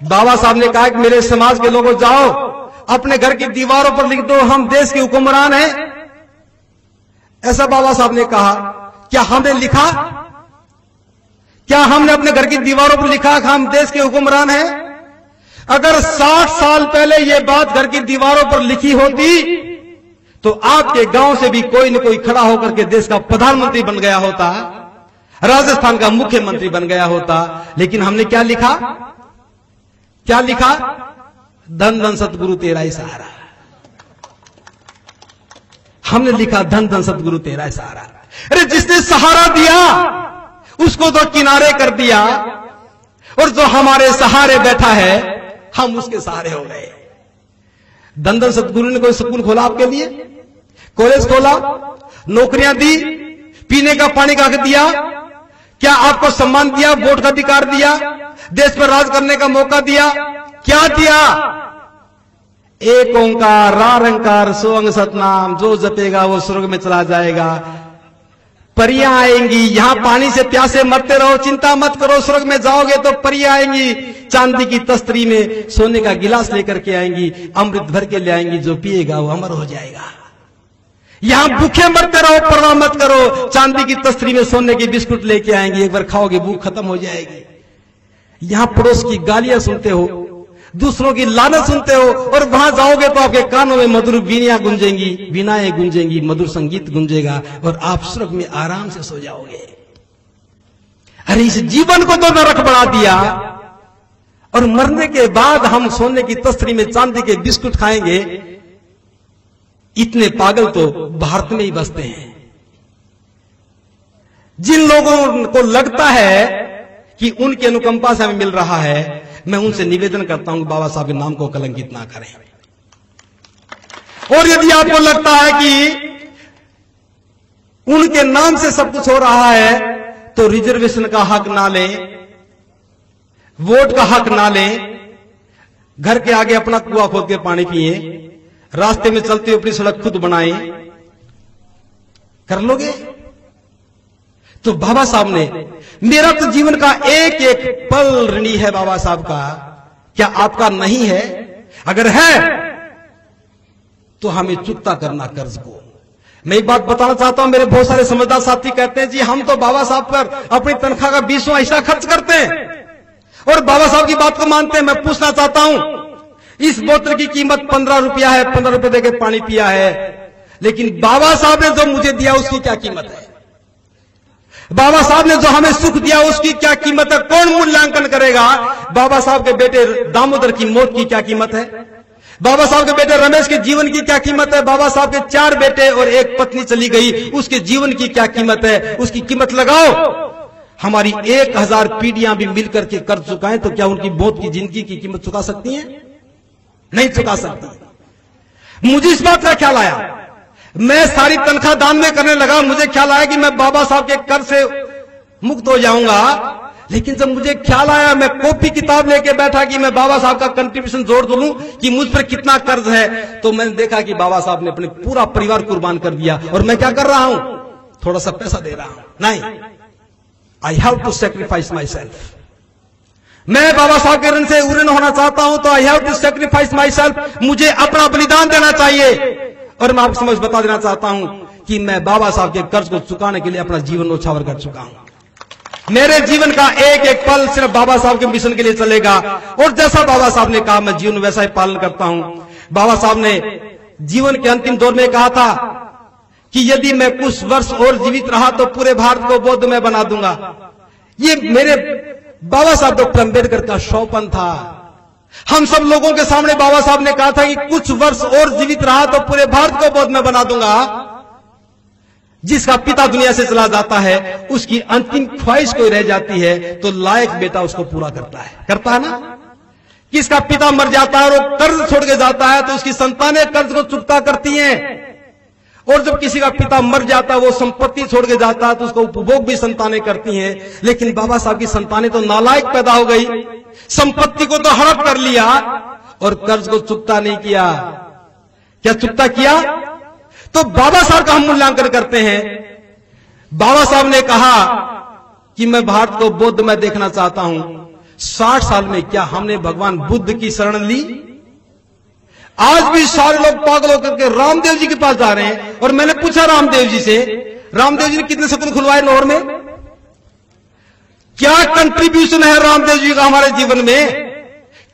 बाबा साहब ने कहा कि मेरे समाज के लोगों, जाओ अपने घर की दीवारों पर लिख दो, हम देश के हुक्मरान हैं। ऐसा बाबा साहब ने कहा। क्या हमने लिखा? क्या हमने अपने घर की दीवारों पर लिखा कि हम देश के हुक्मरान हैं? अगर 60 साल पहले यह बात घर की दीवारों पर लिखी होती तो आपके गांव से भी कोई न कोई खड़ा होकर के देश का प्रधानमंत्री बन गया होता, राजस्थान का मुख्यमंत्री बन गया होता। लेकिन हमने क्या लिखा? क्या लिखा? धन धन सतगुरु तेरा ही सहारा। हमने लिखा धन धन सतगुरु तेरा ही सहारा। अरे जिसने सहारा दिया उसको तो किनारे कर दिया, और जो हमारे सहारे बैठा है हम उसके सहारे हो गए। धन धन सतगुरु ने कोई स्कूल खोला आपके लिए, कॉलेज खोला, नौकरियां दी, पीने का पानी का हक दिया, क्या आपको सम्मान दिया, वोट का अधिकार दिया, देश पर राज करने का मौका दिया? क्या दिया? एक ओंकार रारंकार सो अंग सतनाम, जो जपेगा वो स्वर्ग में चला जाएगा। परियां आएंगी, यहां पानी से प्यासे मरते रहो, चिंता मत करो, स्वर्ग में जाओगे तो परियां आएंगी, चांदी की तस्तरी में सोने का गिलास लेकर के आएंगी, अमृत भर के ले आएंगी, जो पिएगा वो अमर हो जाएगा। यहां भूखे मरते रहो, परवाह मत करो, चांदी की तस्तरी में सोने की बिस्कुट लेके आएंगी, एक बार खाओगे भूख खत्म हो जाएगी। यहां पड़ोस की गालियां सुनते हो, दूसरों की लानत सुनते हो, और वहां जाओगे तो आपके कानों में मधुर वीणियां गूंजेंगी, वीणाएं गूंजेंगी, मधुर संगीत गूंजेगा, और आप स्वर्ग में आराम से सो जाओगे। अरे इस जीवन को तो नरक बना दिया, और मरने के बाद हम सोने की तस्तरी में चांदी के बिस्कुट खाएंगे। इतने पागल तो भारत में ही बसते हैं। जिन लोगों को लगता है कि उनकी अनुकंपा से हमें मिल रहा है, मैं उनसे निवेदन करता हूं कि बाबा साहब के नाम को कलंकित ना करें। और यदि आपको लगता है कि उनके नाम से सब कुछ हो रहा है, तो रिजर्वेशन का हक ना लें, वोट का हक ना लें, घर के आगे अपना कुआं खोद के पानी पिए, रास्ते में चलते हुए अपनी सड़क खुद बनाएं, कर लोगे? तो बाबा साहब ने, मेरा तो जीवन का एक एक पल ऋणी है बाबा साहब का, क्या आपका नहीं है? अगर है तो हमें चुकता करना कर्ज को। मैं एक बात बताना चाहता हूं, मेरे बहुत सारे समझदार साथी कहते हैं जी हम तो बाबा साहब पर अपनी तनख्वाह का 20वां हिस्सा खर्च करते हैं और बाबा साहब की बात को मानते हैं। मैं पूछना चाहता हूं, इस बोतल की कीमत 15 रुपया है, 15 रुपए देकर पानी पिया है, लेकिन बाबा साहब ने जो मुझे दिया उसकी क्या कीमत है? बाबा साहब ने जो हमें सुख दिया उसकी क्या कीमत है? कौन मूल्यांकन करेगा? बाबा साहब के बेटे दामोदर की मौत की क्या कीमत है? बाबा साहब के बेटे रमेश के जीवन की क्या कीमत है? बाबा साहब के 4 बेटे और एक पत्नी चली गई, उसके जीवन की क्या कीमत है? उसकी कीमत लगाओ। हमारी 1000 पीढ़ियां भी मिलकर के कर चुकाएं तो क्या उनकी मौत की जिंदगी की कीमत चुका सकती हैं? नहीं चुका सकती। मुझे इस बात का ख्याल आया, मैं सारी तनख्वाह दान में करने लगा, मुझे ख्याल आया कि मैं बाबा साहब के कर से मुक्त हो जाऊंगा। लेकिन जब मुझे ख्याल आया, मैं कॉपी किताब लेके बैठा कि मैं बाबा साहब का कंट्रीब्यूशन जोड़ दूं कि मुझ पर कितना कर्ज है, तो मैंने देखा कि बाबा साहब ने अपने पूरा परिवार कुर्बान कर दिया। और मैं क्या कर रहा हूं? थोड़ा सा पैसा दे रहा हूं। नहीं, I have to sacrifice myself. मैं बाबा साहब के ऋण से ऋण होना चाहता हूं तो I have to sacrifice myself, मुझे अपना बलिदान देना चाहिए। और मैं आपको समझ बता देना चाहता हूं कि मैं बाबा साहब के कर्ज को चुकाने के लिए अपना जीवन न्यौछावर कर चुका हूं। मेरे जीवन का एक एक पल सिर्फ बाबा साहब के मिशन के लिए चलेगा, और जैसा बाबा साहब ने कहा मैं जीवन वैसा ही पालन करता हूं। बाबा साहब ने जीवन के अंतिम दौर में कहा था कि यदि मैं कुछ वर्ष और जीवित रहा तो पूरे भारत को बौद्धमय बना दूंगा। ये मेरे बाबा साहब डॉक्टर अंबेडकर का सौपन था। हम सब लोगों के सामने बाबा साहब ने कहा था कि कुछ वर्ष और जीवित रहा तो पूरे भारत को बौद्धमय बना दूंगा। जिसका पिता दुनिया से चला जाता है उसकी अंतिम ख्वाहिश कोई रह जाती है तो लायक बेटा उसको पूरा करता है ना। किसका पिता मर जाता है और वो कर्ज छोड़ के जाता है तो उसकी संतानें कर्ज को चुकता करती हैं, और जब किसी का पिता मर जाता है वो संपत्ति छोड़ के जाता है तो उसका उपभोग भी संतानें करती हैं। लेकिन बाबा साहब की संतानें तो नालायक पैदा हो गई, संपत्ति को तो हड़प कर लिया और कर्ज को चुकता नहीं किया। क्या चुकता किया? तो बाबा साहब का हम मूल्यांकन करते हैं। बाबा साहब ने कहा कि मैं भारत को बौद्ध में देखना चाहता हूं। 60 साल में क्या हमने भगवान बुद्ध की शरण ली? आज भी सारे लोग पागल होकर के रामदेव जी के पास जा रहे हैं। और मैंने पूछा रामदेव जी से, रामदेव जी ने कितने स्कूल खुलवाए लाहौर में? क्या कंट्रीब्यूशन है रामदेव जी का हमारे जीवन में?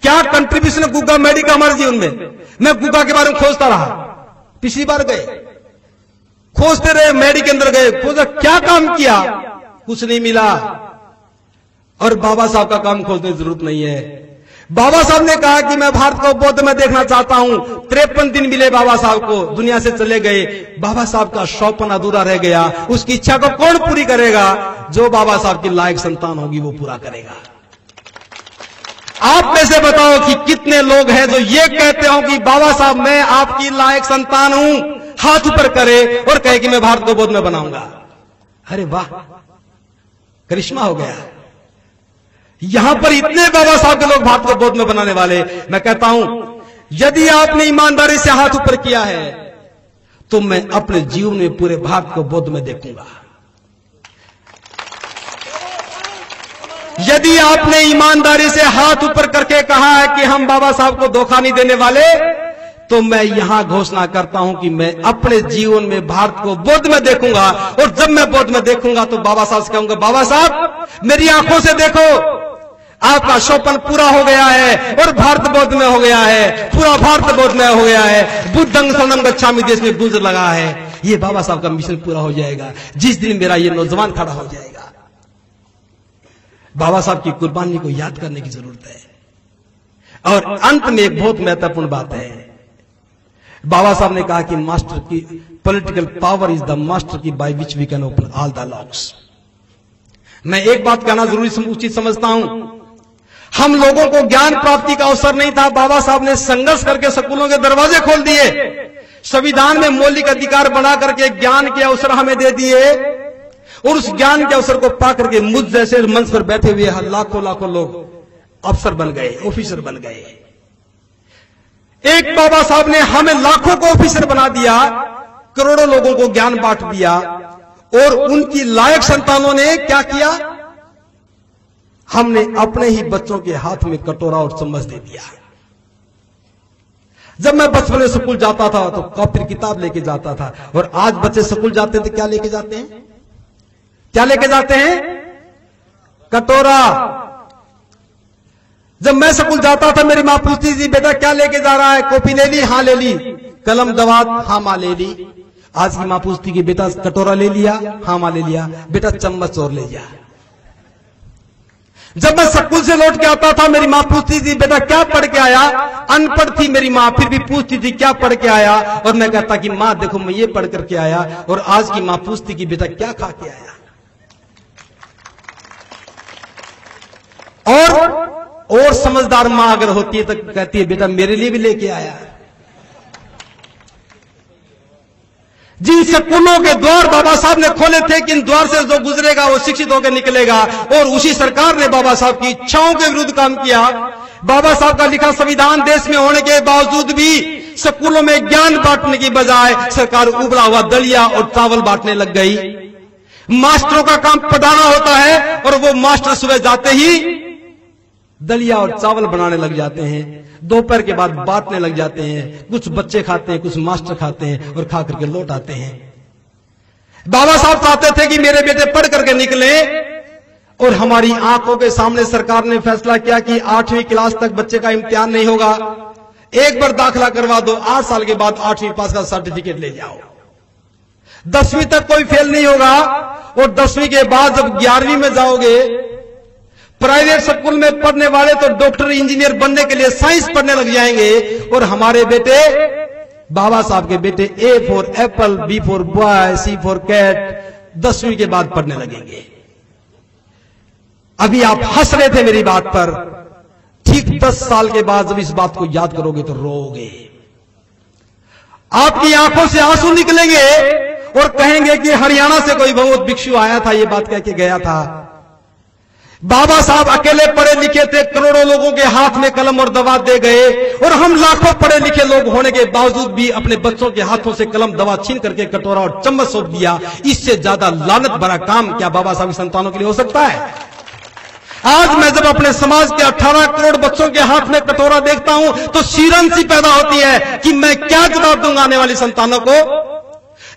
क्या कंट्रीब्यूशन है गुग्गा मेडी का हमारे जीवन में? मैं गुग्गा के बारे में खोजता रहा, पिछली बार गए खोजते रहे, मेडी के अंदर गए, खोजा क्या काम किया, कुछ नहीं मिला। और बाबा साहब का काम खोजने की जरूरत नहीं है। बाबा साहब ने कहा कि मैं भारत को बौद्ध में देखना चाहता हूं। 53 दिन मिले बाबा साहब को, दुनिया से चले गए। बाबा साहब का सौपन अधूरा रह गया। उसकी इच्छा को कौन पूरी करेगा? जो बाबा साहब की लायक संतान होगी वो पूरा करेगा। आप में से बताओ कि कितने लोग हैं जो ये कहते हो कि बाबा साहब मैं आपकी लायक संतान हूं, हाथ ऊपर करे और कहे कि मैं भारत को बौद्ध में बनाऊंगा। अरे वाह, करिश्मा हो गया। यहां पर इतने बाबा साहब के लोग भारत को बौद्ध में बनाने वाले। मैं कहता हूं यदि आपने ईमानदारी से हाथ ऊपर किया है तो मैं अपने जीवन में पूरे भारत को बौद्ध में देखूंगा। यदि आपने ईमानदारी से हाथ ऊपर करके कहा है कि हम बाबा साहब को धोखा नहीं देने वाले, तो मैं यहां घोषणा करता हूं कि मैं अपने जीवन में भारत को बौद्ध में देखूंगा। और जब मैं बौद्ध में देखूंगा तो बाबा साहब से कहूंगा, बाबा साहब मेरी आंखों से देखो, आपका सपन पूरा हो गया है और भारत बौद्ध में हो गया है, पूरा भारत बौद्ध में हो गया है। बुद्धं शरणं गच्छामि देश में गुंज लगा है। ये बाबा साहब का मिशन पूरा हो जाएगा जिस दिन मेरा ये नौजवान खड़ा हो जाएगा। बाबा साहब की कुर्बानी को याद करने की जरूरत है। और अंत में एक बहुत महत्वपूर्ण बात है। बाबा साहब ने कहा कि master key political power is the master key by which we can open all the locks. मैं एक बात कहना जरूरी उचित समझता हूं, हम लोगों को ज्ञान प्राप्ति का अवसर नहीं था। बाबा साहब ने संघर्ष करके स्कूलों के दरवाजे खोल दिए, संविधान में मौलिक अधिकार बना करके ज्ञान के अवसर हमें दे दिए। और उस ज्ञान के अवसर को पा करके मुझ जैसे मंच पर बैठे हुए लाखों लाखों लोग अफसर बन गए, ऑफिसर बन गए। एक बाबा साहब ने हमें लाखों को ऑफिसर बना दिया, करोड़ों लोगों को ज्ञान बांट दिया। और उनकी लायक संतानों ने क्या किया? हमने अपने ही बच्चों के हाथ में कटोरा और चम्मच दे दिया। जब मैं बचपन में स्कूल जाता था तो कॉपी किताब लेके जाता था, और आज बच्चे स्कूल जाते हैं तो क्या लेके जाते हैं? क्या लेके जाते हैं? कटोरा। जब मैं स्कूल जाता था मेरी मां पूछती थी बेटा क्या लेके जा रहा है? कॉपी ले ली? हाँ ले ली। कलम दवात? हाँ मां ले ली। आज की मां पूछती कि बेटा कटोरा ले लिया? हाँ मां ले लिया। बेटा चम्मच और ले जा। जब मैं स्कूल से लौट के आता था मेरी मां पूछती थी बेटा क्या पढ़ के आया? अनपढ़ थी मेरी मां, फिर भी पूछती थी क्या पढ़ के आया? और मैं कहता कि मां देखो मैं ये पढ़ करके आया। और आज की मां पूछती कि बेटा क्या खा के आया? और समझदार मां अगर होती है तो कहती है बेटा मेरे लिए भी लेके आया। जिन स्कूलों के द्वार बाबा साहब ने खोले थे कि इन द्वार से जो गुजरेगा वो शिक्षित होकर निकलेगा, और उसी सरकार ने बाबा साहब की इच्छाओं के विरुद्ध काम किया। बाबा साहब का लिखा संविधान देश में होने के बावजूद भी स्कूलों में ज्ञान बांटने की बजाय सरकार उबला हुआ दलिया और चावल बांटने लग गई। मास्टरों का काम पढ़ाना होता है और वो मास्टर सुबह जाते ही दलिया और चावल बनाने लग जाते हैं, दोपहर के बाद बांटने लग जाते हैं। कुछ बच्चे खाते हैं, कुछ मास्टर खाते हैं और खा करके लौट आते हैं। बाबा साहब चाहते थे कि मेरे बेटे पढ़ करके निकले, और हमारी आंखों के सामने सरकार ने फैसला किया कि 8वीं क्लास तक बच्चे का इम्तिहान नहीं होगा, एक बार दाखिला करवा दो, 8 साल के बाद 8वीं पास का सर्टिफिकेट ले जाओ। 10वीं तक कोई फेल नहीं होगा, और 10वीं के बाद जब 11वीं में जाओगे, प्राइवेट स्कूल में पढ़ने वाले तो डॉक्टर इंजीनियर बनने के लिए साइंस पढ़ने लग जाएंगे, और हमारे बेटे, बाबा साहब के बेटे A for apple, B for boy, C for cat 10वीं के बाद पढ़ने लगेंगे। अभी आप हंस रहे थे मेरी बात पर, ठीक 10 साल के बाद जब इस बात को याद करोगे तो रोओगे। आपकी आंखों से आंसू निकलेंगे और कहेंगे कि हरियाणा से कोई बहुत भिक्षु आया था, ये बात कह के गया था। बाबा साहब अकेले पढ़े लिखे थे, करोड़ों लोगों के हाथ में कलम और दवा दे गए, और हम लाखों पढ़े लिखे लोग होने के बावजूद भी अपने बच्चों के हाथों से कलम दवा छीन करके कटोरा और चम्मच सौंप दिया। इससे ज्यादा लानत भरा काम क्या बाबा साहब की संतानों के लिए हो सकता है? आज मैं जब अपने समाज के 18 करोड़ बच्चों के हाथ में कटोरा देखता हूं तो शीरन सी पैदा होती है कि मैं क्या जवाब दूंगा आने वाली संतानों को।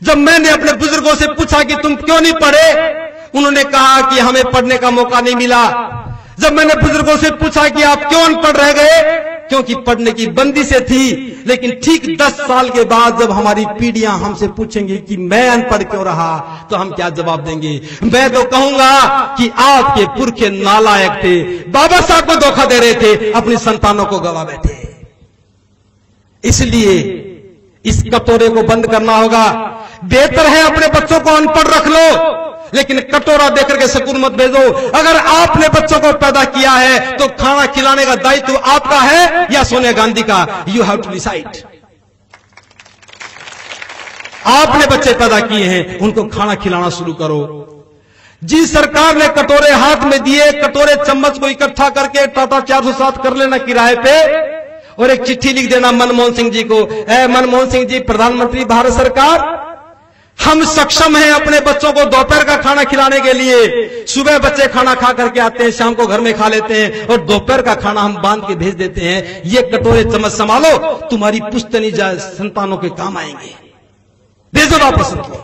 जब मैंने अपने बुजुर्गों से पूछा कि तुम क्यों नहीं पढ़े, उन्होंने कहा कि हमें पढ़ने का मौका नहीं मिला। जब मैंने बुजुर्गों से पूछा कि आप क्यों अनपढ़ रह गए, क्योंकि पढ़ने की बंदिशें थी। लेकिन ठीक 10 साल के बाद जब हमारी पीढ़ियां हमसे पूछेंगी कि मैं अनपढ़ क्यों रहा, तो हम क्या जवाब देंगे? मैं तो कहूंगा कि आपके पुरखे नालायक थे, बाबा साहब को धोखा दे रहे थे, अपनी संतानों को गवा बैठे। इसलिए इस कटोरे को बंद करना होगा। बेहतर है अपने बच्चों को अनपढ़ रख लो, लेकिन कटोरा देकर के स्कूल मत भेजो। अगर आपने बच्चों को पैदा किया है तो खाना खिलाने का दायित्व आपका है या सोनिया गांधी का? You have to decide. आपने बच्चे पैदा किए हैं, उनको खाना खिलाना शुरू करो। जिस सरकार ने कटोरे हाथ में दिए, कटोरे चम्मच को इकट्ठा करके टाटा 407 कर लेना किराए पे, और एक चिट्ठी लिख देना मनमोहन सिंह जी को, मनमोहन सिंह जी प्रधानमंत्री भारत सरकार, हम सक्षम हैं अपने बच्चों को दोपहर का खाना खिलाने के लिए। सुबह बच्चे खाना खा करके आते हैं, शाम को घर में खा लेते हैं, और दोपहर का खाना हम बांध के भेज देते हैं। ये कटोरे चम्मच संभालो, तुम्हारी पुश्तनी संतानों के काम आएंगे। भेजो वापस उनको,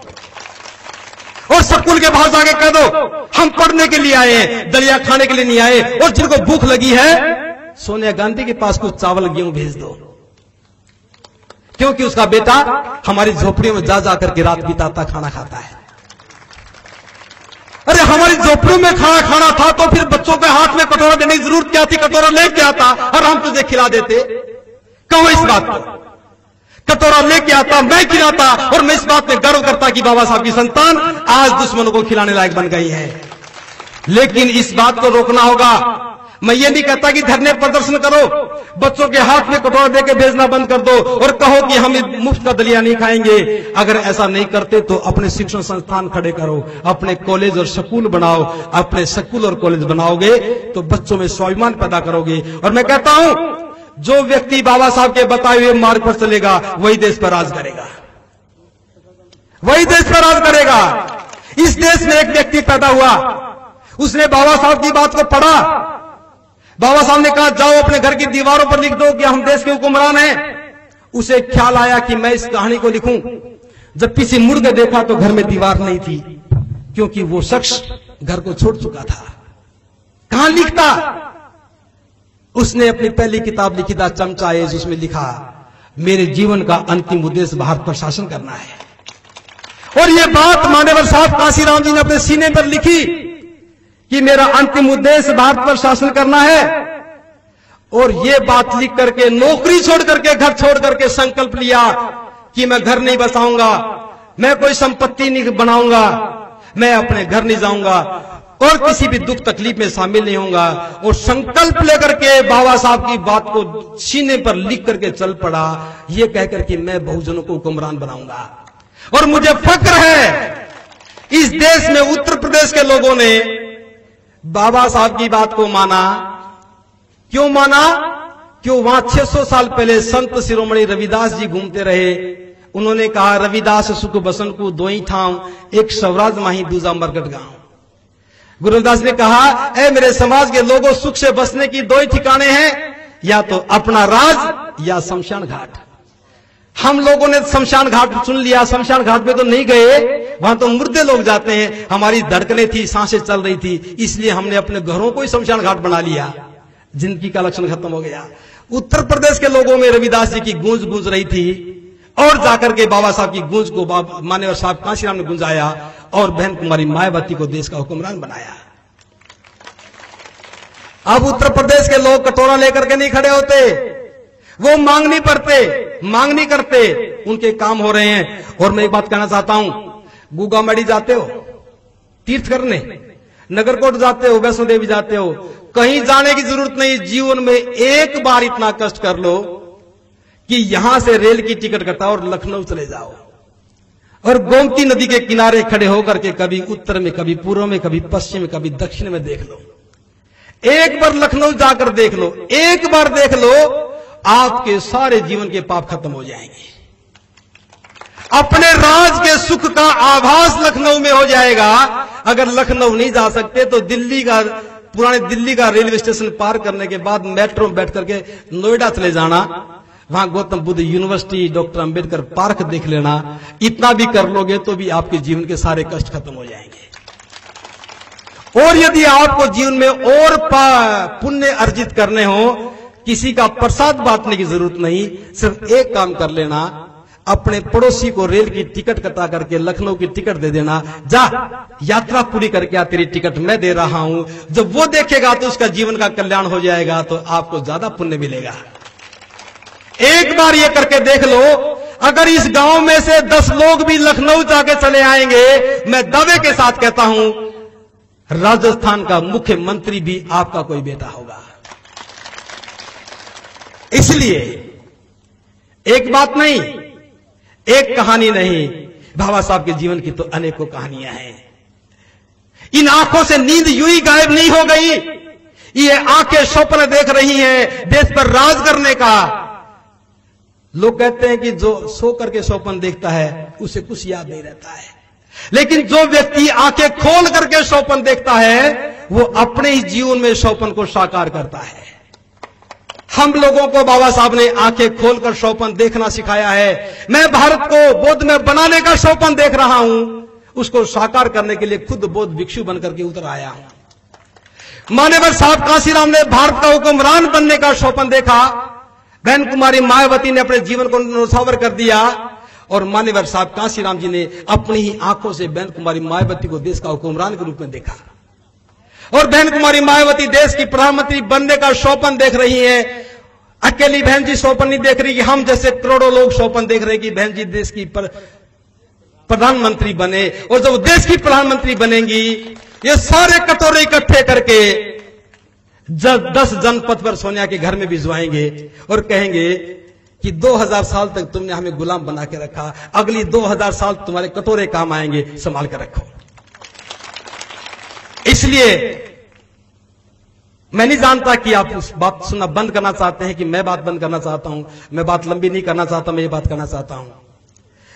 और स्कूल के बाहर जाके कह दो हम पढ़ने के लिए आए हैं, दलिया खाने के लिए नहीं आए। और जिनको भूख लगी है, सोनिया गांधी के पास कुछ चावल गेहूं भेज दो, क्योंकि उसका बेटा हमारी झोपड़ियों में जा जाकर के रात बिताता, खाना खाता है। अरे हमारी झोपड़ियों में खाना खाना था तो फिर बच्चों के हाथ में कटोरा देने की जरूरत क्या थी? कटोरा लेके आता और हम तुझे खिला देते। कहो इस बात को, कटोरा लेके आता, मैं खिलाता, और मैं इस बात में गर्व करता कि बाबा साहब की संतान आज दुश्मनों को खिलाने लायक बन गई है। लेकिन इस बात को रोकना होगा। मैं ये नहीं कहता कि धरने प्रदर्शन करो, बच्चों के हाथ में कटोरा देके भेजना बंद कर दो और कहो कि हम मुफ्त का दलिया नहीं खाएंगे। अगर ऐसा नहीं करते तो अपने शिक्षण संस्थान खड़े करो, अपने कॉलेज और स्कूल बनाओ। अपने स्कूल और कॉलेज बनाओगे तो बच्चों में स्वाभिमान पैदा करोगे। और मैं कहता हूं, जो व्यक्ति बाबा साहब के बताए हुए मार्ग पर चलेगा वही देश पर राज करेगा, वही देश पर राज करेगा। इस देश में एक व्यक्ति पैदा हुआ, उसने बाबा साहब की बात को पढ़ा। बाबा साहब ने कहा जाओ अपने घर की दीवारों पर लिख दो कि हम देश के हुक्मरान हैं। उसे ख्याल आया कि मैं इस कहानी को लिखूं। जब पीछे मुड़ के देखा तो घर में दीवार नहीं थी, क्योंकि वो शख्स घर को छोड़ चुका था। कहां लिखता? उसने अपनी पहली किताब लिखी था चमचा एज, उसमें लिखा मेरे जीवन का अंतिम उद्देश्य भारत पर शासन करना है। और ये बात मान्यवर साहब काशीराम जी ने अपने सीने पर लिखी कि मेरा अंतिम उद्देश्य भारत पर शासन करना है। और ये बात लिख करके नौकरी छोड़ करके, घर छोड़ करके संकल्प लिया कि मैं घर नहीं बसाऊंगा, मैं कोई संपत्ति नहीं बनाऊंगा, मैं अपने घर नहीं जाऊंगा और किसी भी दुख तकलीफ में शामिल नहीं होऊंगा। और संकल्प लेकर के बाबा साहब की बात को सीने पर लिख करके चल पड़ा, ये कहकर कि मैं बहुजनों को हुक्मरान बनाऊंगा। और मुझे फक्र है इस देश में उत्तर प्रदेश के लोगों ने बाबा साहब की बात को माना। क्यों माना? क्यों वहां 600 साल पहले संत शिरोमणि रविदास जी घूमते रहे। उन्होंने कहा रविदास सुख बसन को दोई ठाव, एक सवराज माही दूजा मरगट गांव। गुरु रविदास ने कहा, ऐ मेरे समाज के लोगों, सुख से बसने की दो ही ठिकाने हैं, या तो अपना राज या शमशान घाट। हम लोगों ने शमशान घाट सुन लिया, शमशान घाट पे तो नहीं गए, वहां तो मुर्दे लोग जाते हैं। हमारी धड़कनें थी, सांसें चल रही थी, इसलिए हमने अपने घरों को ही शमशान घाट बना लिया। जिंदगी का लक्षण खत्म हो गया। उत्तर प्रदेश के लोगों में रविदास जी की गूंज गूंज रही थी, और जाकर के बाबा साहब की गूंज को मान्यवर साहब कांशीराम ने गुंजाया और बहन कुमारी मायावती को देश का हुक्मरान बनाया। अब उत्तर प्रदेश के लोग कटोरा लेकर के नहीं खड़े होते, वो मांग नहीं करते, उनके काम हो रहे हैं। और मैं एक बात कहना चाहता हूं, गुगामड़ी जाते हो तीर्थ करने, नगरकोट जाते हो, वैष्णो देवी जाते हो, कहीं जाने की जरूरत नहीं। जीवन में एक बार इतना कष्ट कर लो कि यहां से रेल की टिकट कटाओ और लखनऊ चले जाओ, और गोमती नदी के किनारे खड़े होकर के कभी उत्तर में, कभी पूर्व में, कभी पश्चिम में, कभी दक्षिण में देख लो। एक बार लखनऊ जाकर देख लो, एक बार देख लो, आपके सारे जीवन के पाप खत्म हो जाएंगे। अपने राज के सुख का आभास लखनऊ में हो जाएगा। अगर लखनऊ नहीं जा सकते तो पुराने दिल्ली का रेलवे स्टेशन पार करने के बाद मेट्रो में बैठ करके नोएडा चले जाना, वहां Gautam Buddha university, doctor Ambedkar park देख लेना। इतना भी कर लोगे तो भी आपके जीवन के सारे कष्ट खत्म हो जाएंगे। और यदि आपको जीवन में और पुण्य अर्जित करने हो, किसी का प्रसाद बांटने की जरूरत नहीं, सिर्फ एक काम कर लेना, अपने पड़ोसी को रेल की टिकट कटा करके लखनऊ की टिकट दे देना। जा, यात्रा पूरी करके आ, तेरी टिकट मैं दे रहा हूं। जब वो देखेगा तो उसका जीवन का कल्याण हो जाएगा, तो आपको ज्यादा पुण्य मिलेगा। एक बार ये करके देख लो। अगर इस गांव में से 10 लोग भी लखनऊ जाके चले आएंगे, मैं दावे के साथ कहता हूं, राजस्थान का मुख्यमंत्री भी आपका कोई बेटा होगा। इसलिए एक बात नहीं, एक कहानी नहीं, बाबा साहब के जीवन की तो अनेकों कहानियां हैं। इन आंखों से नींद यूं ही गायब नहीं हो गई। ये आंखें स्वप्न देख रही हैं देश पर राज करने का। लोग कहते हैं कि जो सो करके स्वप्न देखता है उसे कुछ याद नहीं रहता है, लेकिन जो व्यक्ति आंखें खोल करके स्वप्न देखता है वो अपने ही जीवन में स्वप्न को साकार करता है। हम लोगों को बाबा साहब ने आंखें खोलकर स्वप्न देखना सिखाया है। मैं भारत को बौद्ध में बनाने का स्वप्न देख रहा हूं, उसको साकार करने के लिए खुद बौद्ध भिक्षु बनकर के उतर आया हूं। मान्यवर साहब कांशीराम ने भारत का हुक्मरान बनने का स्वप्न देखा। बहन कुमारी मायावती ने अपने जीवन को न्योछावर कर दिया, और मान्यवर साहब कांशीराम जी ने अपनी ही आंखों से बहन कुमारी मायावती को देश का हुक्मरान के रूप में देखा। और बहन कुमारी मायावती देश की प्रधानमंत्री बनने का स्वप्न देख रही है। अकेली बहन जी स्वप्न नहीं देख रही कि हम जैसे करोड़ों लोग स्वप्न देख रहे हैं कि बहन जी देश की प्रधानमंत्री बने, और जब देश की प्रधानमंत्री बनेंगी, ये सारे कटोरे इकट्ठे करके 10 जनपद पर सोनिया के घर में भिजवाएंगे और कहेंगे कि 2000 साल तक तुमने हमें गुलाम बना के रखा, अगली 2000 साल तुम्हारे कटोरे काम आएंगे, संभाल कर रखो। इसलिए मैं नहीं जानता कि आप उस बात सुनना बंद करना चाहते हैं कि मैं बात बंद करना चाहता हूं। मैं बात लंबी नहीं करना चाहता, मैं ये बात करना चाहता हूं,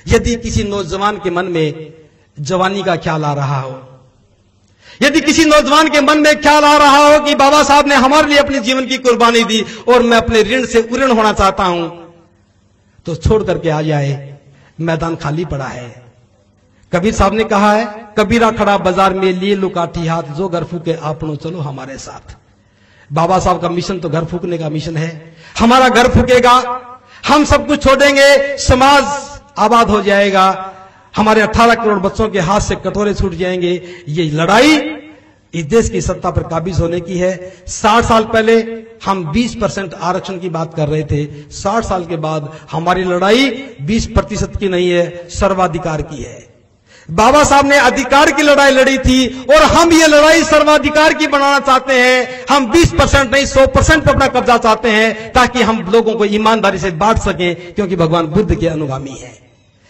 यदि किसी नौजवान के मन में जवानी का ख्याल आ रहा हो, यदि किसी नौजवान के मन में ख्याल आ रहा हो कि बाबा साहब ने हमारे लिए अपने जीवन की कुर्बानी दी और मैं अपने ऋण से उऋण होना चाहता हूं, तो छोड़ करके आ जाए, मैदान खाली पड़ा है। कबीर साहब ने कहा है, कबीरा खड़ा बाजार में लिए लुकाठी हाथ, जो घर फूके आपनो चलो हमारे साथ। बाबा साहब का मिशन तो घर फूकने का मिशन है। हमारा घर फूकेगा, हम सब कुछ छोड़ेंगे, समाज आबाद हो जाएगा, हमारे 18 करोड़ बच्चों के हाथ से कटोरे छूट जाएंगे। ये लड़ाई इस देश की सत्ता पर काबिज होने की है। 60 साल पहले हम 20% आरक्षण की बात कर रहे थे, 60 साल के बाद हमारी लड़ाई 20% की नहीं है, सर्वाधिकार की है। बाबा साहब ने अधिकार की लड़ाई लड़ी थी और हम ये लड़ाई सर्वाधिकार की बनाना चाहते हैं। हम 20% नहीं 100% पर अपना कब्जा चाहते हैं, ताकि हम लोगों को ईमानदारी से बांट सकें, क्योंकि भगवान बुद्ध के अनुगामी है।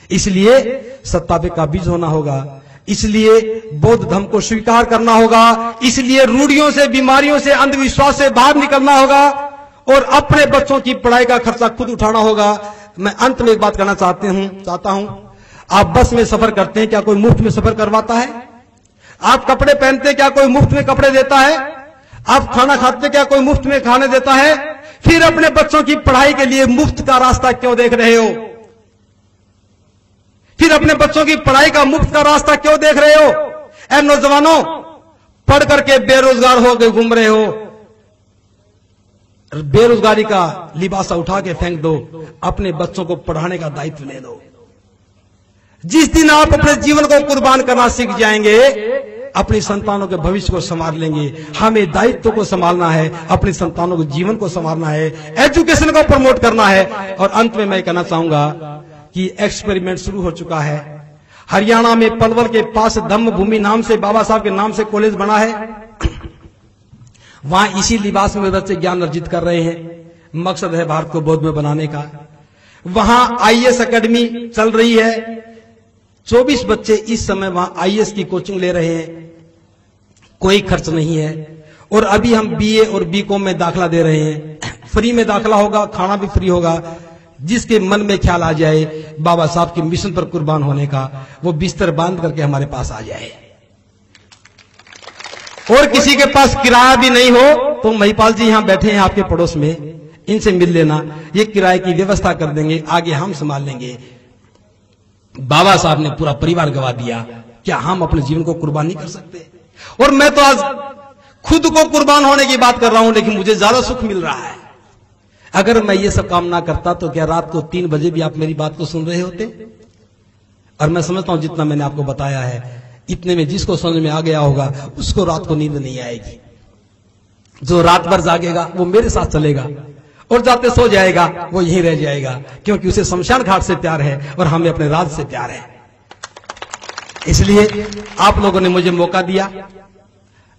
इसलिए सत्ता पे काबिज होना होगा, इसलिए बौद्ध धर्म को स्वीकार करना होगा, इसलिए रूढ़ियों से, बीमारियों से, अंधविश्वास से बाहर निकलना होगा और अपने बच्चों की पढ़ाई का खर्चा खुद उठाना होगा। मैं अंत में एक बात कहना चाहता हूं, आप बस में सफर करते हैं, क्या कोई मुफ्त में सफर करवाता है? आप कपड़े पहनते, क्या कोई मुफ्त में कपड़े देता है? आप खाना खाते, क्या कोई मुफ्त में खाने देता है? फिर अपने बच्चों की पढ़ाई के लिए मुफ्त का रास्ता क्यों देख रहे हो? फिर अपने बच्चों की पढ़ाई का मुफ्त का रास्ता क्यों देख रहे हो? ऐ नौजवानों, पढ़ करके बेरोजगार हो गए घूम रहे हो। बेरोजगारी का लिबासा उठा के फेंक दो, अपने बच्चों को पढ़ाने का दायित्व ले दो। जिस दिन आप अपने जीवन को कुर्बान करना सीख जाएंगे, अपनी संतानों के भविष्य को संभाल लेंगे। हमें दायित्व को संभालना है, अपनी संतानों के जीवन को संभालना है, एजुकेशन को प्रमोट करना है। और अंत में मैं कहना चाहूंगा कि एक्सपेरिमेंट शुरू हो चुका है। हरियाणा में पलवल के पास धम्म भूमि नाम से, बाबा साहब के नाम से कॉलेज बना है। वहां इसी लिबास में बच्चे ज्ञान अर्जित कर रहे हैं। मकसद है भारत को बौद्ध में बनाने का। वहां आईएएस एकेडमी चल रही है। 24 बच्चे इस समय वहां आईएएस की कोचिंग ले रहे हैं, कोई खर्च नहीं है। और अभी हम बीए और बीकॉम में दाखला दे रहे हैं। फ्री में दाखला होगा, खाना भी फ्री होगा। जिसके मन में ख्याल आ जाए बाबा साहब के मिशन पर कुर्बान होने का, वो बिस्तर बांध करके हमारे पास आ जाए। और किसी के पास किराया भी नहीं हो तो महिपाल जी यहां बैठे हैं आपके पड़ोस में, इनसे मिल लेना, ये किराए की व्यवस्था कर देंगे, आगे हम संभाल लेंगे। बाबा साहब ने पूरा परिवार गवा दिया, क्या हम अपने जीवन को कुर्बान नहीं कर सकते? और मैं तो आज खुद को कुर्बान होने की बात कर रहा हूं, लेकिन मुझे ज्यादा सुख मिल रहा है। अगर मैं ये सब काम ना करता तो क्या रात को 3 बजे भी आप मेरी बात को सुन रहे होते? और मैं समझता हूं जितना मैंने आपको बताया है, इतने में जिसको समझ में आ गया होगा उसको रात को नींद नहीं आएगी। जो रात भर जागेगा वो मेरे साथ चलेगा, और जाते सो जाएगा वो यहीं रह जाएगा, क्योंकि उसे शमशान घाट से प्यार है और हमें अपने राज से प्यार है। इसलिए आप लोगों ने मुझे मौका दिया,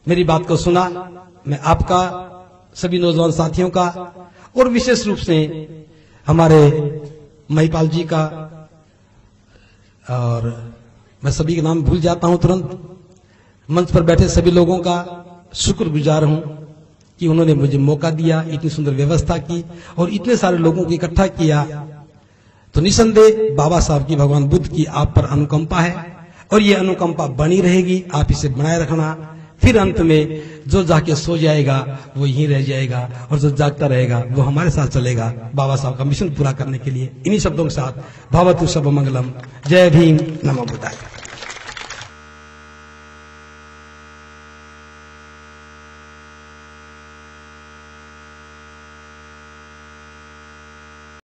मेरी बात को सुना। मैं आपका, सभी नौजवान साथियों का, और विशेष रूप से हमारे महिपाल जी का, और मैं सभी के नाम भूल जाता हूं तुरंत, मंच पर बैठे सभी लोगों का शुक्रगुजार हूं कि उन्होंने मुझे मौका दिया, इतनी सुंदर व्यवस्था की और इतने सारे लोगों को इकट्ठा किया। तो निसंदेह बाबा साहब की, भगवान बुद्ध की आप पर अनुकंपा है, और ये अनुकंपा बनी रहेगी। आप इसे बनाए रखना। फिर अंत में जो जाके सो जाएगा वो यहीं रह जाएगा, और जो जागता रहेगा वो हमारे साथ चलेगा बाबा साहब का मिशन पूरा करने के लिए। इन्हीं शब्दों के साथ भवतु सर्वमंगलम। जय भीम, नमो बुद्धाय।